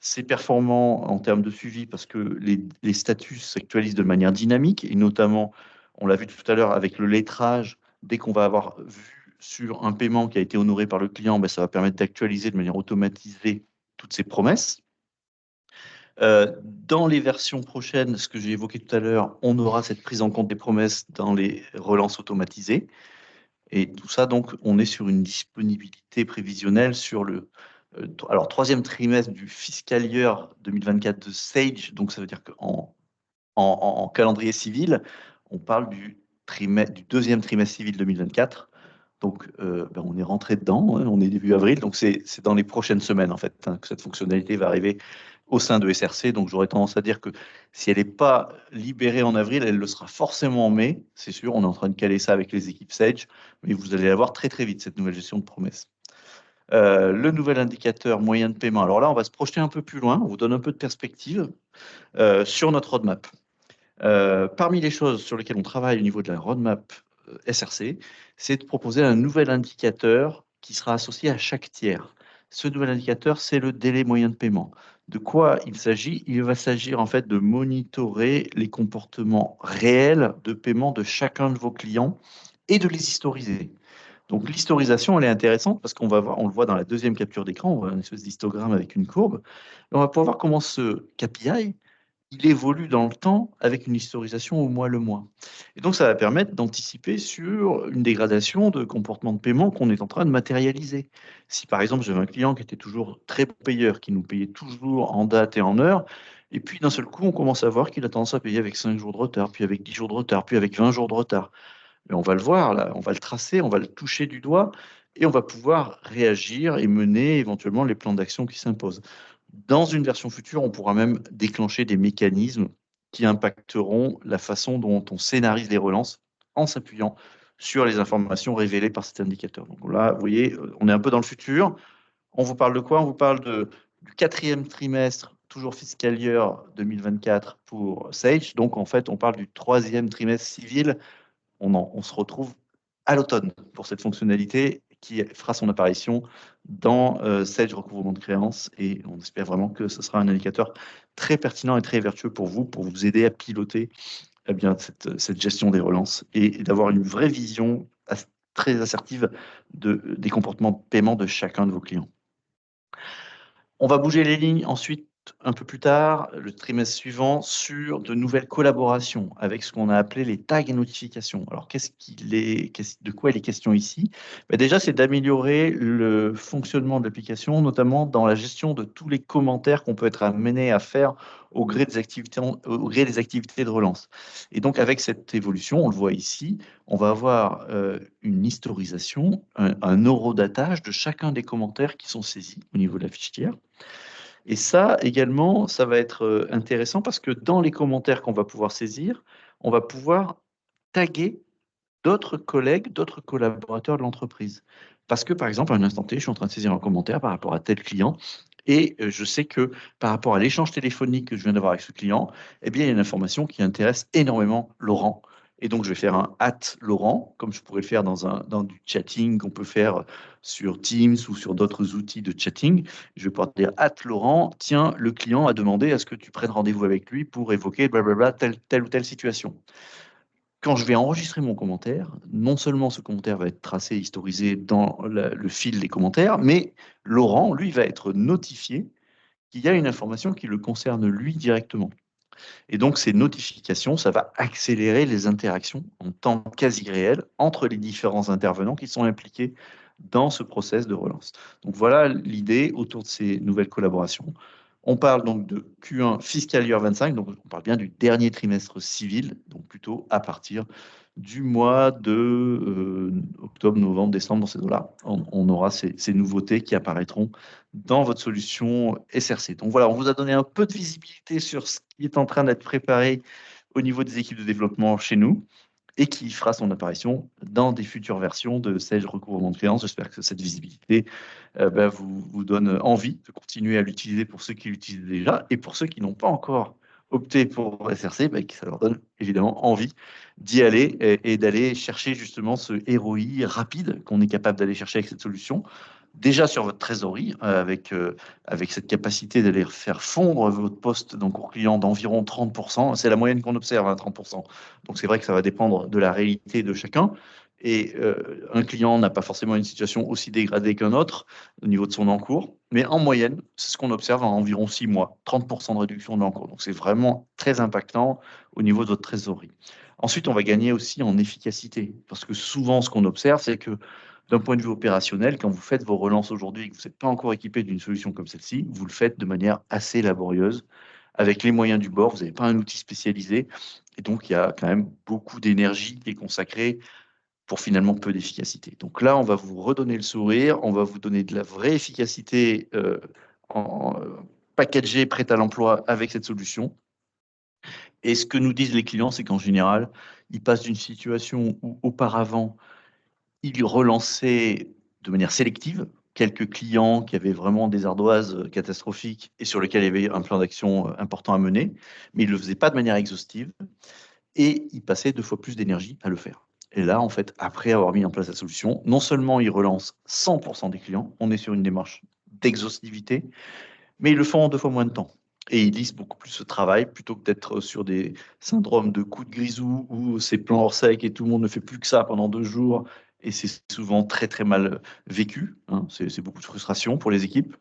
C'est performant en termes de suivi parce que les statuts s'actualisent de manière dynamique et notamment, on l'a vu tout à l'heure avec le lettrage, dès qu'on va avoir vu sur un paiement qui a été honoré par le client, ben, ça va permettre d'actualiser de manière automatisée toutes ces promesses. Dans les versions prochaines, ce que j'ai évoqué tout à l'heure, on aura cette prise en compte des promesses dans les relances automatisées. Et tout ça, donc, on est sur une disponibilité prévisionnelle sur le troisième trimestre du fiscal year 2024 de Sage. Donc, ça veut dire qu'en calendrier civil, on parle du deuxième trimestre civil 2024. Donc, ben, on est rentré dedans, hein, on est début avril, donc c'est dans les prochaines semaines, en fait, hein, que cette fonctionnalité va arriver au sein de SRC. Donc, j'aurais tendance à dire que si elle n'est pas libérée en avril, elle le sera forcément en mai, c'est sûr. On est en train de caler ça avec les équipes Sage, mais vous allez la voir très, très vite, cette nouvelle gestion de promesses. Le nouvel indicateur moyen de paiement. Alors là, on va se projeter un peu plus loin, on vous donne un peu de perspective sur notre roadmap. Parmi les choses sur lesquelles on travaille au niveau de la roadmap SRC, c'est de proposer un nouvel indicateur qui sera associé à chaque tiers. Ce nouvel indicateur, c'est le délai moyen de paiement. De quoi il s'agit? Il va s'agir en fait de monitorer les comportements réels de paiement de chacun de vos clients et de les historiser. Donc l'historisation, elle est intéressante parce qu'on va voir, on le voit dans la deuxième capture d'écran, on voit une espèce d'histogramme avec une courbe. Et on va pouvoir voir comment ce KPI il évolue dans le temps avec une historisation au mois le mois. Et donc, ça va permettre d'anticiper sur une dégradation de comportement de paiement qu'on est en train de matérialiser. Si par exemple, j'avais un client qui était toujours très payeur, qui nous payait toujours en date et en heure, et puis d'un seul coup, on commence à voir qu'il a tendance à payer avec 5 jours de retard, puis avec 10 jours de retard, puis avec 20 jours de retard. Mais on va le voir, là, on va le tracer, on va le toucher du doigt, et on va pouvoir réagir et mener éventuellement les plans d'action qui s'imposent. Dans une version future, on pourra même déclencher des mécanismes qui impacteront la façon dont on scénarise les relances en s'appuyant sur les informations révélées par cet indicateur. Donc là, vous voyez, on est un peu dans le futur. On vous parle de quoi? On vous parle du quatrième trimestre, toujours fiscal year 2024 pour Sage. Donc en fait, on parle du troisième trimestre civil. On se retrouve à l'automne pour cette fonctionnalité qui fera son apparition dans Sage recouvrement de créances et on espère vraiment que ce sera un indicateur très pertinent et très vertueux pour vous aider à piloter eh bien, cette gestion des relances et d'avoir une vraie vision très assertive des comportements de paiement de chacun de vos clients. On va bouger les lignes ensuite un peu plus tard, le trimestre suivant, sur de nouvelles collaborations avec ce qu'on a appelé les tags et notifications. Alors, de quoi il est question ici? Déjà, c'est d'améliorer le fonctionnement de l'application, notamment dans la gestion de tous les commentaires qu'on peut être amené à faire au gré des activités de relance. Et donc, avec cette évolution, on le voit ici, on va avoir une historisation, un horodatage de chacun des commentaires qui sont saisis au niveau de la fiche tiers. Et ça également, ça va être intéressant parce que dans les commentaires qu'on va pouvoir saisir, on va pouvoir taguer d'autres collègues, d'autres collaborateurs de l'entreprise. Parce que, par exemple, à un instant T, je suis en train de saisir un commentaire par rapport à tel client et je sais que par rapport à l'échange téléphonique que je viens d'avoir avec ce client, eh bien, il y a une information qui intéresse énormément Laurent. Et donc, je vais faire un @Laurent, comme je pourrais le faire dans du chatting qu'on peut faire sur Teams ou sur d'autres outils de chatting. Je vais pouvoir dire @Laurent, tiens, le client a demandé à ce que tu prennes rendez-vous avec lui pour évoquer blablabla, telle ou telle situation. Quand je vais enregistrer mon commentaire, non seulement ce commentaire va être tracé, historisé dans le fil des commentaires, mais Laurent, lui, va être notifié qu'il y a une information qui le concerne lui directement. Et donc, ces notifications, ça va accélérer les interactions en temps quasi réel entre les différents intervenants qui sont impliqués dans ce process de relance. Donc, voilà l'idée autour de ces nouvelles collaborations. On parle donc de Q1 fiscal year 25, donc on parle bien du dernier trimestre civil, donc plutôt à partir du mois de octobre, novembre, décembre, dans ces eaux-là. On aura ces nouveautés qui apparaîtront dans votre solution SRC. Donc voilà, on vous a donné un peu de visibilité sur ce qui est en train d'être préparé au niveau des équipes de développement chez nous et qui fera son apparition dans des futures versions de Sage recouvrement de créances. J'espère que cette visibilité vous donne envie de continuer à l'utiliser pour ceux qui l'utilisent déjà et pour ceux qui n'ont pas encore opté pour SRC, que ça leur donne évidemment envie d'y aller et d'aller chercher justement ce ROI rapide qu'on est capable d'aller chercher avec cette solution. Déjà sur votre trésorerie, avec cette capacité d'aller faire fondre votre poste d'encours client d'environ 30%. C'est la moyenne qu'on observe, 30%. Donc c'est vrai que ça va dépendre de la réalité de chacun. Et un client n'a pas forcément une situation aussi dégradée qu'un autre au niveau de son encours. Mais en moyenne, c'est ce qu'on observe en environ 6 mois, 30% de réduction de l'encours. Donc c'est vraiment très impactant au niveau de votre trésorerie. Ensuite, on va gagner aussi en efficacité. Parce que souvent, ce qu'on observe, c'est que d'un point de vue opérationnel, quand vous faites vos relances aujourd'hui et que vous n'êtes pas encore équipé d'une solution comme celle-ci, vous le faites de manière assez laborieuse, avec les moyens du bord. Vous n'avez pas un outil spécialisé. Et donc, il y a quand même beaucoup d'énergie qui est consacrée pour finalement peu d'efficacité. Donc là, on va vous redonner le sourire, on va vous donner de la vraie efficacité packagée, prête à l'emploi avec cette solution. Et ce que nous disent les clients, c'est qu'en général, ils passent d'une situation où auparavant, ils relançaient de manière sélective quelques clients qui avaient vraiment des ardoises catastrophiques et sur lesquels il y avait un plan d'action important à mener, mais ils ne le faisaient pas de manière exhaustive et ils passaient 2 fois plus d'énergie à le faire. Et là, en fait, après avoir mis en place la solution, non seulement ils relancent 100% des clients, on est sur une démarche d'exhaustivité, mais ils le font en 2 fois moins de temps. Et ils lisent beaucoup plus ce travail plutôt que d'être sur des syndromes de coups de grisou où c'est plan hors sec et tout le monde ne fait plus que ça pendant 2 jours. Et c'est souvent très très mal vécu. Hein. C'est beaucoup de frustration pour les équipes.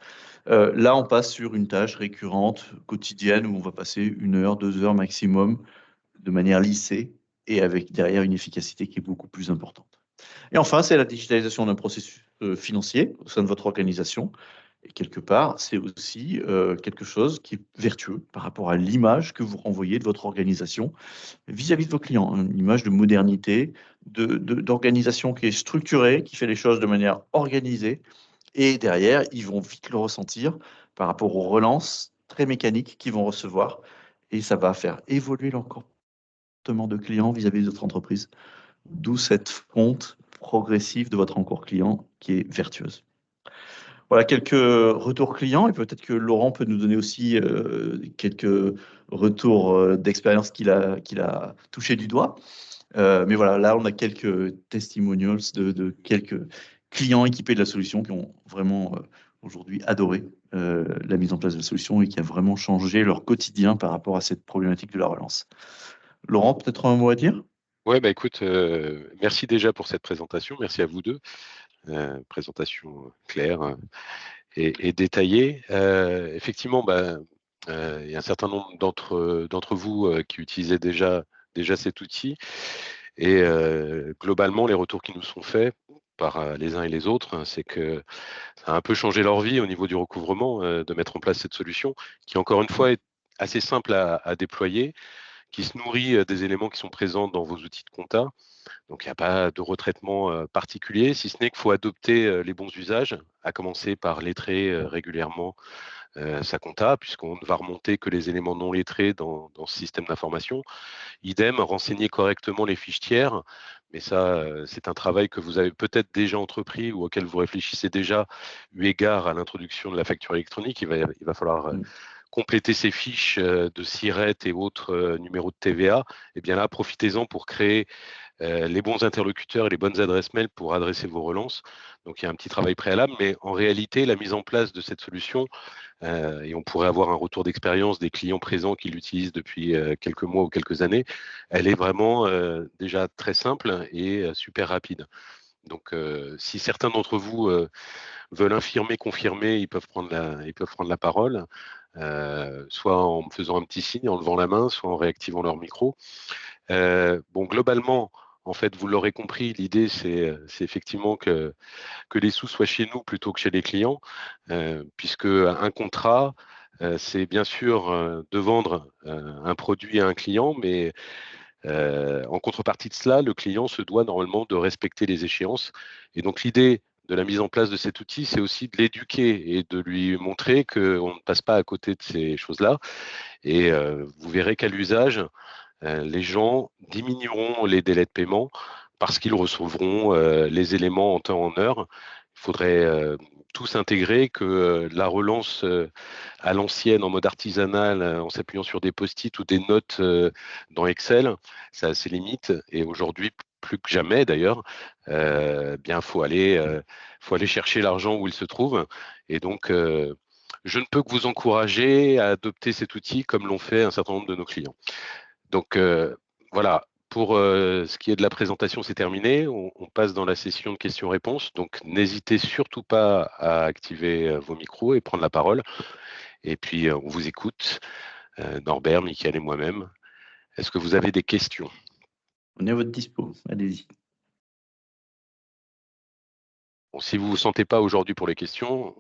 Là, on passe sur une tâche récurrente, quotidienne, où on va passer 1 heure, 2 heures maximum de manière lissée et avec derrière une efficacité qui est beaucoup plus importante. Et enfin, c'est la digitalisation d'un processus financier au sein de votre organisation. Et quelque part, c'est aussi quelque chose qui est vertueux par rapport à l'image que vous renvoyez de votre organisation vis-à-vis de vos clients. Une image de modernité, d'organisation qui est structurée, qui fait les choses de manière organisée. Et derrière, ils vont vite le ressentir par rapport aux relances très mécaniques qu'ils vont recevoir. Et ça va faire évoluer leur comportement de client vis-à-vis de votre entreprise. D'où cette fonte progressive de votre encours client qui est vertueuse. Voilà quelques retours clients et peut-être que Laurent peut nous donner aussi quelques retours d'expérience qu'il a touché du doigt. Mais voilà, là, on a quelques testimonials de quelques clients équipés de la solution qui ont vraiment aujourd'hui adoré la mise en place de la solution et qui a vraiment changé leur quotidien par rapport à cette problématique de la relance. Laurent, peut-être un mot à dire? Ouais, écoute, merci déjà pour cette présentation. Merci à vous deux. Présentation claire et détaillée. Effectivement, il y a un certain nombre d'entre vous qui utilisaient déjà cet outil. Et globalement, les retours qui nous sont faits par les uns et les autres, hein, c'est que ça a un peu changé leur vie au niveau du recouvrement de mettre en place cette solution qui, encore une fois, est assez simple à déployer, qui se nourrit des éléments qui sont présents dans vos outils de compta. Donc, il n'y a pas de retraitement particulier, si ce n'est qu'il faut adopter les bons usages, à commencer par lettrer régulièrement sa compta, puisqu'on ne va remonter que les éléments non lettrés dans ce système d'information. Idem, renseigner correctement les fiches tiers, mais ça, c'est un travail que vous avez peut-être déjà entrepris ou auquel vous réfléchissez déjà, eu égard à l'introduction de la facture électronique. Il va falloir compléter ses fiches de SIRET et autres numéros de TVA, eh bien là, profitez-en pour créer les bons interlocuteurs et les bonnes adresses mail pour adresser vos relances. Donc il y a un petit travail préalable, mais en réalité, la mise en place de cette solution, et on pourrait avoir un retour d'expérience des clients présents qui l'utilisent depuis quelques mois ou quelques années, elle est vraiment déjà très simple et super rapide. Donc si certains d'entre vous veulent infirmer, confirmer, ils peuvent prendre la parole, soit en me faisant un petit signe, en levant la main, soit en réactivant leur micro. Bon, globalement, en fait, vous l'aurez compris, l'idée, c'est effectivement que les sous soient chez nous plutôt que chez les clients, puisque un contrat, c'est bien sûr de vendre un produit à un client, mais en contrepartie de cela, le client se doit normalement de respecter les échéances. Et donc, l'idée de la mise en place de cet outil, c'est aussi de l'éduquer et de lui montrer qu'on ne passe pas à côté de ces choses-là. Et vous verrez qu'à l'usage, les gens diminueront les délais de paiement parce qu'ils recevront les éléments en temps en heure. Il faudrait tous intégrer que la relance à l'ancienne en mode artisanal, en s'appuyant sur des post-it ou des notes dans Excel, ça a ses limites. Et aujourd'hui, plus que jamais d'ailleurs, bien faut aller chercher l'argent où il se trouve. Et donc, je ne peux que vous encourager à adopter cet outil comme l'ont fait un certain nombre de nos clients. Donc voilà, pour ce qui est de la présentation, c'est terminé. On passe dans la session de questions-réponses. Donc n'hésitez surtout pas à activer vos micros et prendre la parole. Et puis on vous écoute, Norbert, Mickaël et moi-même. Est-ce que vous avez des questions? On est à votre dispo, allez-y. Bon, si vous ne vous sentez pas aujourd'hui pour les questions,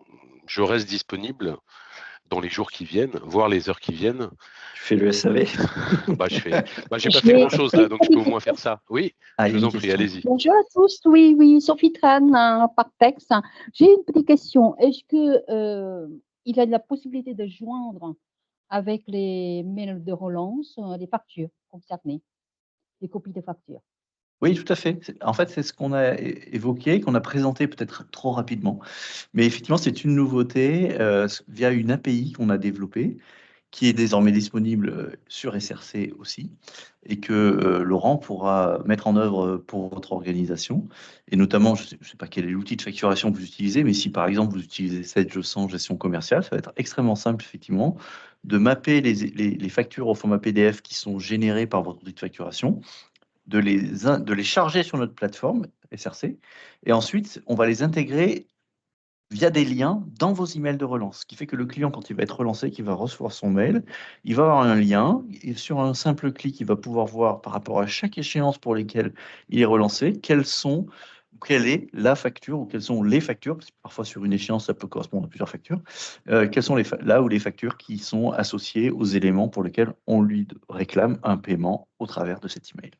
je reste disponible dans les jours qui viennent, voire les heures qui viennent. Tu fais le SAV. J'ai pas fait grand-chose là, donc je peux au moins faire ça. Oui, je vous en prie, allez-y. Bonjour à tous, oui, Sophie Tran par texte. J'ai une petite question. Est-ce que il y a de la possibilité de joindre avec les mails de relance les factures concernées, les copies de factures? Oui, tout à fait. En fait, c'est ce qu'on a évoqué, qu'on a présenté peut-être trop rapidement. Mais effectivement, c'est une nouveauté via une API qu'on a développée, qui est désormais disponible sur SRC aussi, et que Laurent pourra mettre en œuvre pour votre organisation. Et notamment, je ne sais pas quel est l'outil de facturation que vous utilisez, mais si par exemple vous utilisez Sage 100 gestion commerciale, ça va être extrêmement simple, effectivement, de mapper les factures au format PDF qui sont générées par votre outil de facturation, de les charger sur notre plateforme SRC, et ensuite, on va les intégrer via des liens dans vos emails de relance, ce qui fait que le client, quand il va être relancé, qu'il va recevoir son mail, il va avoir un lien, et sur un simple clic, il va pouvoir voir par rapport à chaque échéance pour lesquelles il est relancé, quelle est la facture, ou quelles sont les factures, parce que parfois sur une échéance, ça peut correspondre à plusieurs factures, quelles sont là où les factures qui sont associées aux éléments pour lesquels on lui réclame un paiement au travers de cet email.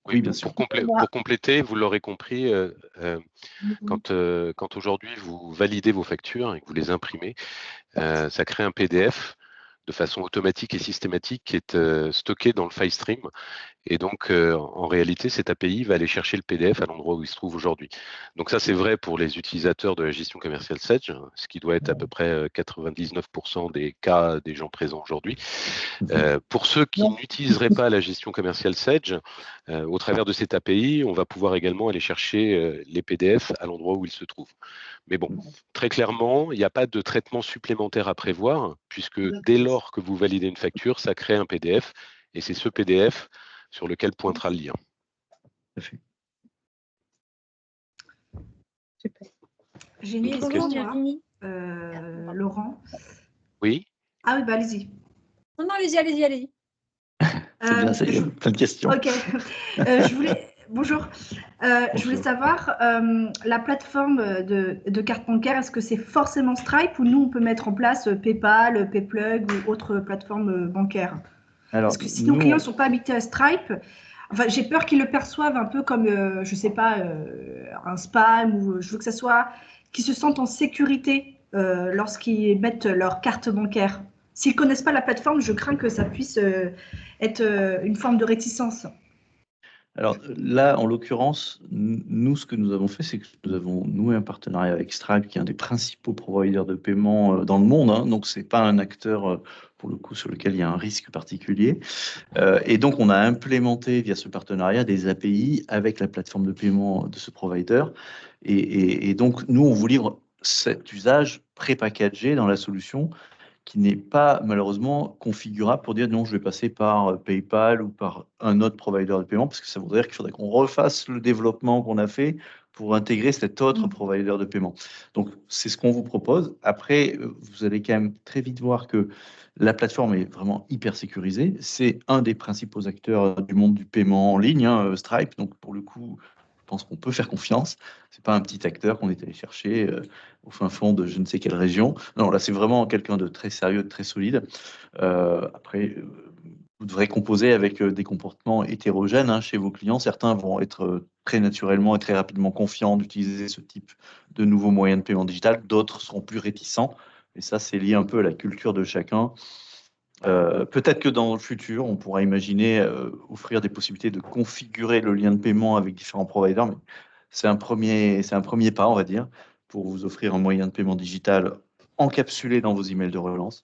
Oui, bien sûr. Pour compléter, vous l'aurez compris, quand aujourd'hui vous validez vos factures et que vous les imprimez, ça crée un PDF de façon automatique et systématique qui est stocké dans le file stream. Et donc, en réalité, cette API va aller chercher le PDF à l'endroit où il se trouve aujourd'hui. Donc ça, c'est vrai pour les utilisateurs de la gestion commerciale Sage, ce qui doit être à peu près 99% des cas des gens présents aujourd'hui. Pour ceux qui n'utiliseraient pas la gestion commerciale Sage, au travers de cette API, on va pouvoir également aller chercher les PDF à l'endroit où ils se trouvent. Mais bon, très clairement, il n'y a pas de traitement supplémentaire à prévoir, puisque dès lors que vous validez une facture, ça crée un PDF, et c'est ce PDF sur lequel pointera le lien. Super. J'ai une question, Laurent. Oui. Ah oui, allez-y. Non, allez-y. C'est bien, ça y est, plein de questions. Ok. Bonjour. Je voulais savoir, la plateforme de carte bancaire, est-ce que c'est forcément Stripe ou nous, on peut mettre en place PayPal, PayPlug ou autre plateforme bancaire? Parce que si nos clients ne sont pas habités à Stripe, enfin, j'ai peur qu'ils le perçoivent un peu comme, je ne sais pas, un spam, ou je veux que ça soit, qu'ils se sentent en sécurité lorsqu'ils mettent leur carte bancaire. S'ils ne connaissent pas la plateforme, je crains que ça puisse être une forme de réticence. Alors là, en l'occurrence, nous, ce que nous avons fait, c'est que nous avons noué un partenariat avec Stripe, qui est un des principaux providers de paiement dans le monde, hein. Donc, c'est pas un acteur, pour le coup, sur lequel il y a un risque particulier. Et donc, on a implémenté via ce partenariat des API avec la plateforme de paiement de ce provider. Et donc, nous, on vous livre cet usage pré-packagé dans la solution, qui n'est pas malheureusement configurable pour dire non, je vais passer par PayPal ou par un autre provider de paiement, parce que ça voudrait dire qu'il faudrait qu'on refasse le développement qu'on a fait pour intégrer cet autre provider de paiement. Donc, c'est ce qu'on vous propose. Après, vous allez quand même très vite voir que la plateforme est vraiment hyper sécurisée. C'est un des principaux acteurs du monde du paiement en ligne, hein, Stripe. Donc, pour le coup, je pense qu'on peut faire confiance. C'est pas un petit acteur qu'on est allé chercher au fin fond de je ne sais quelle région. Non, là, c'est vraiment quelqu'un de très sérieux, de très solide. Après, vous devrez composer avec des comportements hétérogènes, hein, chez vos clients. Certains vont être très naturellement et très rapidement confiants d'utiliser ce type de nouveaux moyens de paiement digital. D'autres seront plus réticents. Et ça, c'est lié un peu à la culture de chacun. Peut-être que dans le futur, on pourra imaginer offrir des possibilités de configurer le lien de paiement avec différents providers, mais c'est un premier pas, on va dire, pour vous offrir un moyen de paiement digital encapsulé dans vos emails de relance.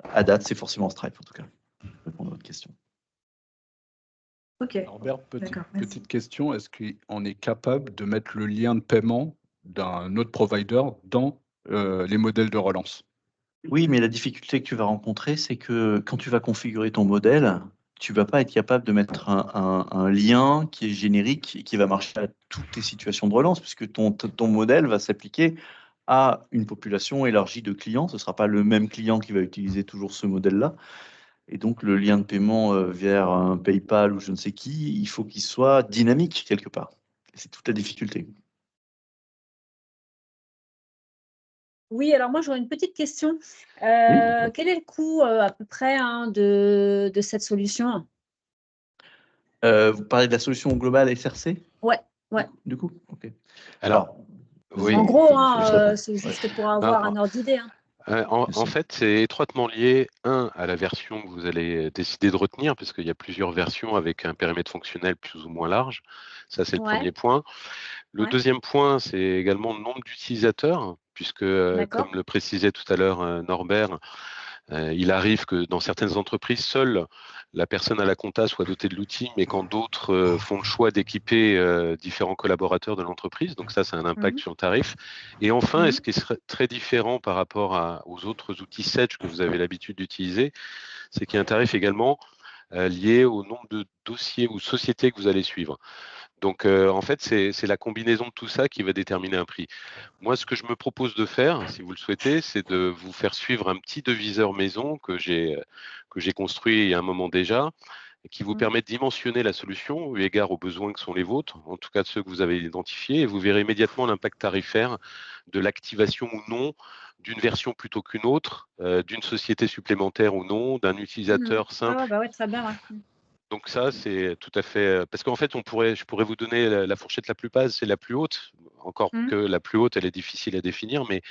À date, c'est forcément Stripe, en tout cas, pour répondre à votre question. Ok. Norbert, D'accord, merci. petite question, est-ce qu'on est capable de mettre le lien de paiement d'un autre provider dans les modèles de relance? Oui, mais la difficulté que tu vas rencontrer, c'est que quand tu vas configurer ton modèle, tu vas pas être capable de mettre un lien qui est générique et qui va marcher à toutes les situations de relance, puisque ton modèle va s'appliquer à une population élargie de clients. Ce ne sera pas le même client qui va utiliser toujours ce modèle-là. Et donc, le lien de paiement vers un PayPal ou je ne sais qui, il faut qu'il soit dynamique quelque part. Et c'est toute la difficulté. Oui, alors moi j'aurais une petite question. Quel est le coût à peu près, hein, de cette solution? Vous parlez de la solution globale SRC? Ouais. Du coup, ok. Alors, oui. En gros, hein, c'est juste pour avoir un ordre d'idée, hein. En fait, c'est étroitement lié, à la version que vous allez décider de retenir, parce qu'il y a plusieurs versions avec un périmètre fonctionnel plus ou moins large. Ça, c'est le Ouais. premier point. Le Ouais. deuxième point, c'est également le nombre d'utilisateurs, puisque, D'accord. comme le précisait tout à l'heure Norbert, il arrive que dans certaines entreprises, seule la personne à la compta soit dotée de l'outil, mais quand d'autres font le choix d'équiper différents collaborateurs de l'entreprise. Donc ça, c'est un impact sur le tarif. Et enfin, ce qui serait très différent par rapport aux autres outils Sedge que vous avez l'habitude d'utiliser, c'est qu'il y a un tarif également lié au nombre de dossiers ou sociétés que vous allez suivre. Donc, en fait, c'est la combinaison de tout ça qui va déterminer un prix. Moi, ce que je me propose de faire, si vous le souhaitez, c'est de vous faire suivre un petit deviseur maison que j'ai construit il y a un moment déjà, et qui vous permet de dimensionner la solution eu égard aux besoins que sont les vôtres, en tout cas de ceux que vous avez identifiés, et vous verrez immédiatement l'impact tarifaire de l'activation ou non d'une version plutôt qu'une autre, d'une société supplémentaire ou non, d'un utilisateur simple. Bah ouais, très bien, ouais. Donc ça, c'est tout à fait parce qu'en fait, je pourrais vous donner la fourchette la plus basse, c'est la plus haute. Encore que la plus haute, elle est difficile à définir, mais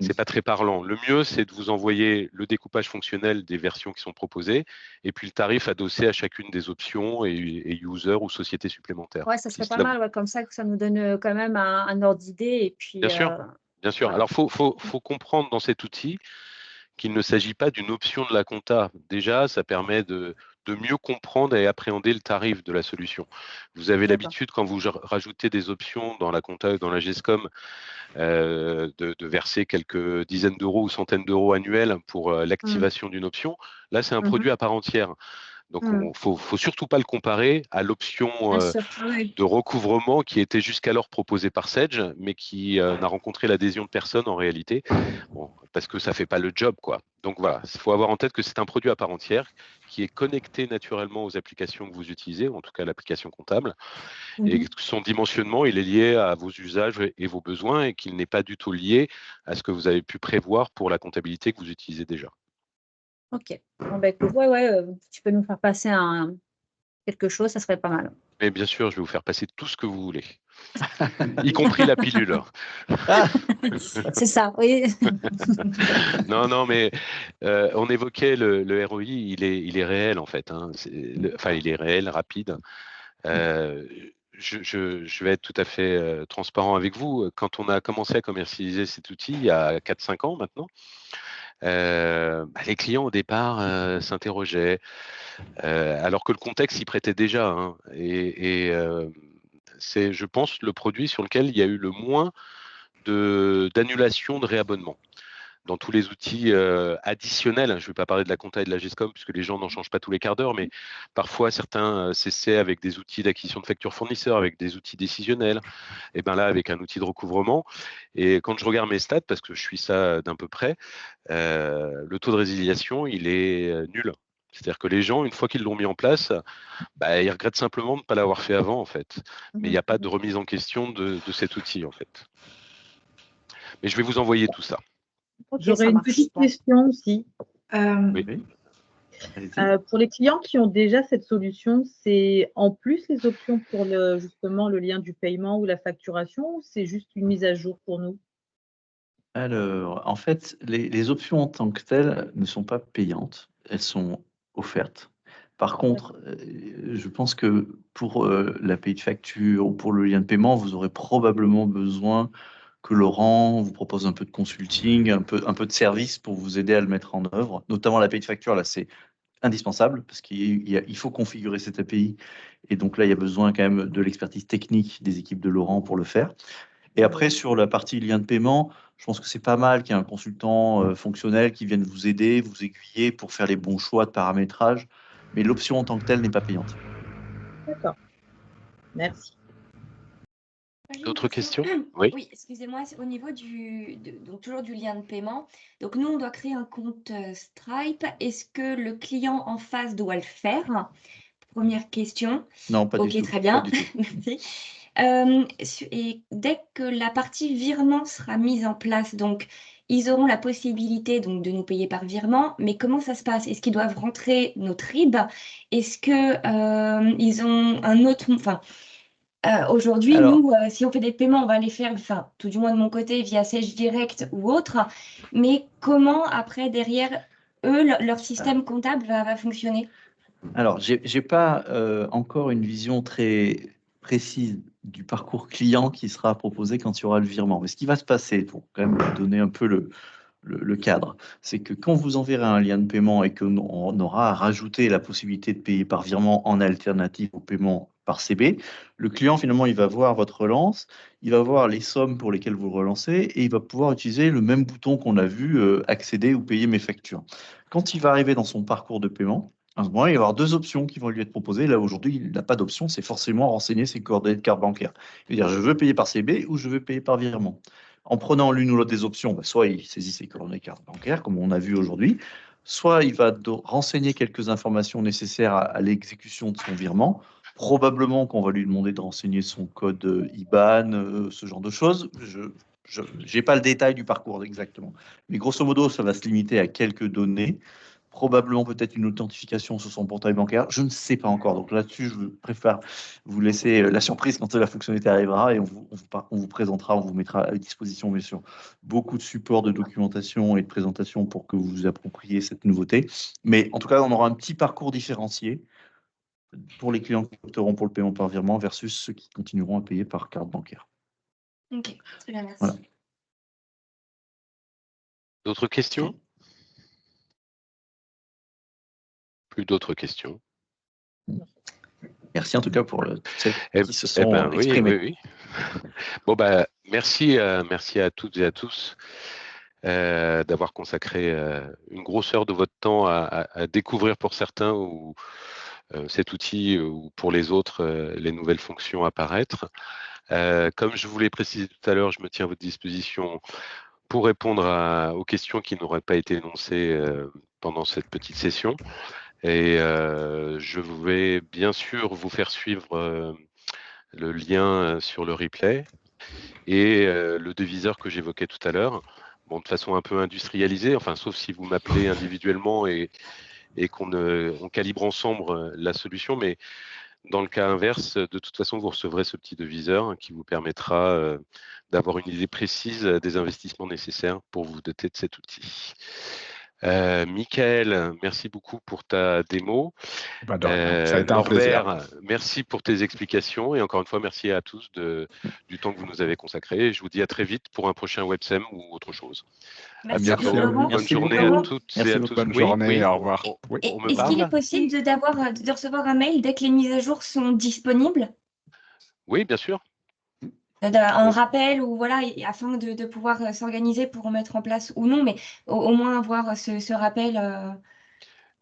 c'est pas très parlant. Le mieux, c'est de vous envoyer le découpage fonctionnel des versions qui sont proposées, et puis le tarif adossé à chacune des options et user ou société supplémentaire. Ouais, ça serait Si pas cela mal, ouais, comme ça que ça nous donne quand même un ordre d'idée. Et puis, Bien sûr, bien sûr. ouais. Alors, faut comprendre dans cet outil qu'il ne s'agit pas d'une option de la compta. Déjà, ça permet de mieux comprendre et appréhender le tarif de la solution. Vous avez D'accord. l'habitude, quand vous rajoutez des options dans la compta ou dans la GESCOM, de verser quelques dizaines d'euros ou centaines d'euros annuels pour l'activation d'une option. Là, c'est un produit à part entière. Donc, il ne faut surtout pas le comparer à l'option Bien sûr, oui. de recouvrement qui était jusqu'alors proposée par Sedge, mais qui n'a rencontré l'adhésion de personne en réalité, parce que ça ne fait pas le job, quoi. Donc voilà, il faut avoir en tête que c'est un produit à part entière qui est connecté naturellement aux applications que vous utilisez, en tout cas l'application comptable, et que son dimensionnement, il est lié à vos usages et vos besoins, et qu'il n'est pas du tout lié à ce que vous avez pu prévoir pour la comptabilité que vous utilisez déjà. Ok. Bon, bah, écoute, tu peux nous faire passer quelque chose, ça serait pas mal. Mais bien sûr, je vais vous faire passer tout ce que vous voulez, y compris la pilule. C'est ça, oui. Non, mais on évoquait le ROI, il est réel en fait, hein. Il est réel, rapide. Je vais être tout à fait transparent avec vous. Quand on a commencé à commercialiser cet outil il y a 4-5 ans maintenant, les clients au départ s'interrogeaient, alors que le contexte s'y prêtait déjà. Hein, c'est, je pense, le produit sur lequel il y a eu le moins d'annulation de réabonnement. Dans tous les outils additionnels, je ne vais pas parler de la compta et de la GESCOM puisque les gens n'en changent pas tous les quarts d'heure, mais parfois certains s'essaient avec des outils d'acquisition de factures fournisseurs, avec des outils décisionnels, et bien là avec un outil de recouvrement. Et quand je regarde mes stats, parce que je suis ça d'un peu près, le taux de résiliation, il est nul. C'est-à-dire que les gens, une fois qu'ils l'ont mis en place, ils regrettent simplement de ne pas l'avoir fait avant, en fait. Mais il n'y a pas de remise en question de cet outil, en fait. Mais je vais vous envoyer tout ça. Ok, J'aurais ça une marche. petite question aussi. Oui. Allez-y. Pour les clients qui ont déjà cette solution, c'est en plus les options pour justement le lien du paiement ou la facturation, ou c'est juste une mise à jour pour nous? Alors, en fait, les options en tant que telles ne sont pas payantes, elles sont offertes. Par contre, je pense que pour l'API de facture ou pour le lien de paiement, vous aurez probablement besoin que Laurent vous propose un peu de consulting, un peu de service pour vous aider à le mettre en œuvre. Notamment l'API de facture, là, c'est indispensable parce qu'il faut configurer cette API. Et donc là, il y a besoin quand même de l'expertise technique des équipes de Laurent pour le faire. Et après, sur la partie lien de paiement, je pense que c'est pas mal qu'il y ait un consultant fonctionnel qui vienne vous aider, vous aiguiller pour faire les bons choix de paramétrage. Mais l'option en tant que telle n'est pas payante. D'accord. Merci. J'ai une D'autres question. questions? Oui. Oui, excusez-moi, c'est au niveau donc toujours du lien de paiement. Donc nous, on doit créer un compte Stripe. Est-ce que le client en face doit le faire? Première question. Non, pas du Ok, tout. très bien. Pas du tout. Merci. Et dès que la partie virement sera mise en place, donc ils auront la possibilité donc de nous payer par virement, mais comment ça se passe? Est-ce qu'ils doivent rentrer notre RIB? Est-ce que ils ont un autre, enfin, aujourd'hui, Alors, nous, si on fait des paiements, on va les faire, enfin, tout du moins de mon côté, via Sage Direct ou autre. Mais comment après derrière eux, leur système comptable va fonctionner? Alors, j'ai pas encore une vision très précise du parcours client qui sera proposé quand il y aura le virement. Mais ce qui va se passer, pour quand même vous donner un peu le cadre, c'est que quand vous enverrez un lien de paiement et qu'on aura à rajouter la possibilité de payer par virement en alternative au paiement par CB, le client finalement il va voir votre relance, il va voir les sommes pour lesquelles vous relancez et il va pouvoir utiliser le même bouton qu'on a vu, accéder ou payer mes factures. Quand il va arriver dans son parcours de paiement, à ce moment-là, il va y avoir deux options qui vont lui être proposées. Là, aujourd'hui, il n'a pas d'option, c'est forcément renseigner ses coordonnées de carte bancaire. Il va dire, je veux payer par CB ou je veux payer par virement. En prenant l'une ou l'autre des options, soit il saisit ses coordonnées de carte bancaire, comme on a vu aujourd'hui, soit il va renseigner quelques informations nécessaires à l'exécution de son virement. Probablement qu'on va lui demander de renseigner son code IBAN, ce genre de choses. Je n'ai pas le détail du parcours exactement. Mais grosso modo, ça va se limiter à quelques données. Probablement peut-être une authentification sur son portail bancaire. Je ne sais pas encore. Donc là-dessus, je préfère vous laisser la surprise quand la fonctionnalité arrivera et on vous présentera, on vous mettra à disposition, bien sûr, beaucoup de supports de documentation et de présentation pour que vous vous appropriez cette nouveauté. Mais en tout cas, on aura un petit parcours différencié pour les clients qui opteront pour le paiement par virement versus ceux qui continueront à payer par carte bancaire. Ok, très bien, merci. Voilà. D'autres questions? Plus d'autres questions? Merci en tout cas pour celles qui se sont Oui, exprimées. oui. Bon, merci à toutes et à tous d'avoir consacré une grosse heure de votre temps à découvrir pour certains ou cet outil ou pour les autres les nouvelles fonctions apparaître. Comme je vous l'ai précisé tout à l'heure, je me tiens à votre disposition pour répondre aux questions qui n'auraient pas été énoncées pendant cette petite session. Et je vais bien sûr vous faire suivre le lien sur le replay et le deviseur que j'évoquais tout à l'heure. Bon, de façon un peu industrialisée, enfin, sauf si vous m'appelez individuellement et qu'on calibre ensemble la solution. Mais dans le cas inverse, de toute façon, vous recevrez ce petit deviseur qui vous permettra d'avoir une idée précise des investissements nécessaires pour vous doter de cet outil. Michael, merci beaucoup pour ta démo. Bah, de rien. Ça a été un plaisir. Norbert, merci pour tes explications et encore une fois, merci à tous du temps que vous nous avez consacré. Je vous dis à très vite pour un prochain WebSem ou autre chose. Merci, À bientôt. Laurent. Bonne Merci journée beaucoup. à toutes Merci et à beaucoup. tous. Bonne journée, au revoir. Oui. Et On me est-ce qu'il est parle? possible de recevoir un mail dès que les mises à jour sont disponibles? Oui, bien sûr. Un rappel ou voilà, afin de pouvoir s'organiser pour mettre en place ou non, mais au moins avoir ce rappel.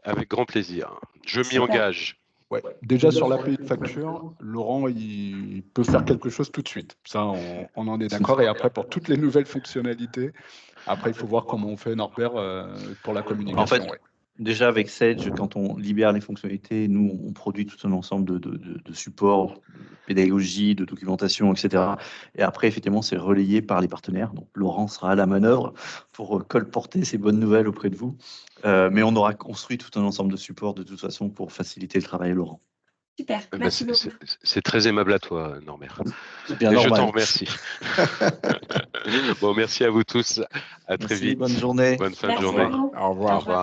Avec grand plaisir. Je m'y Super. engage. Ouais. Déjà sur l'API de facture, Laurent, il peut faire quelque chose tout de suite. Ça, on en est d'accord. Et après, pour toutes les nouvelles fonctionnalités, après, il faut voir comment on fait, Norbert, pour la communication. En fait, ouais. déjà avec Sage, quand on libère les fonctionnalités, nous, on produit tout un ensemble de supports, de pédagogie, de documentation, etc. Et après, effectivement, c'est relayé par les partenaires. Donc, Laurent sera à la manœuvre pour colporter ces bonnes nouvelles auprès de vous. Mais on aura construit tout un ensemble de supports de toute façon pour faciliter le travail, Laurent. Super, merci beaucoup. C'est très aimable à toi, Norbert. C'est bien Et normal. je t'en remercie. Bon, merci à vous tous. À très Merci, vite. bonne journée. Bonne fin de Merci journée. beaucoup. Au revoir. Au revoir.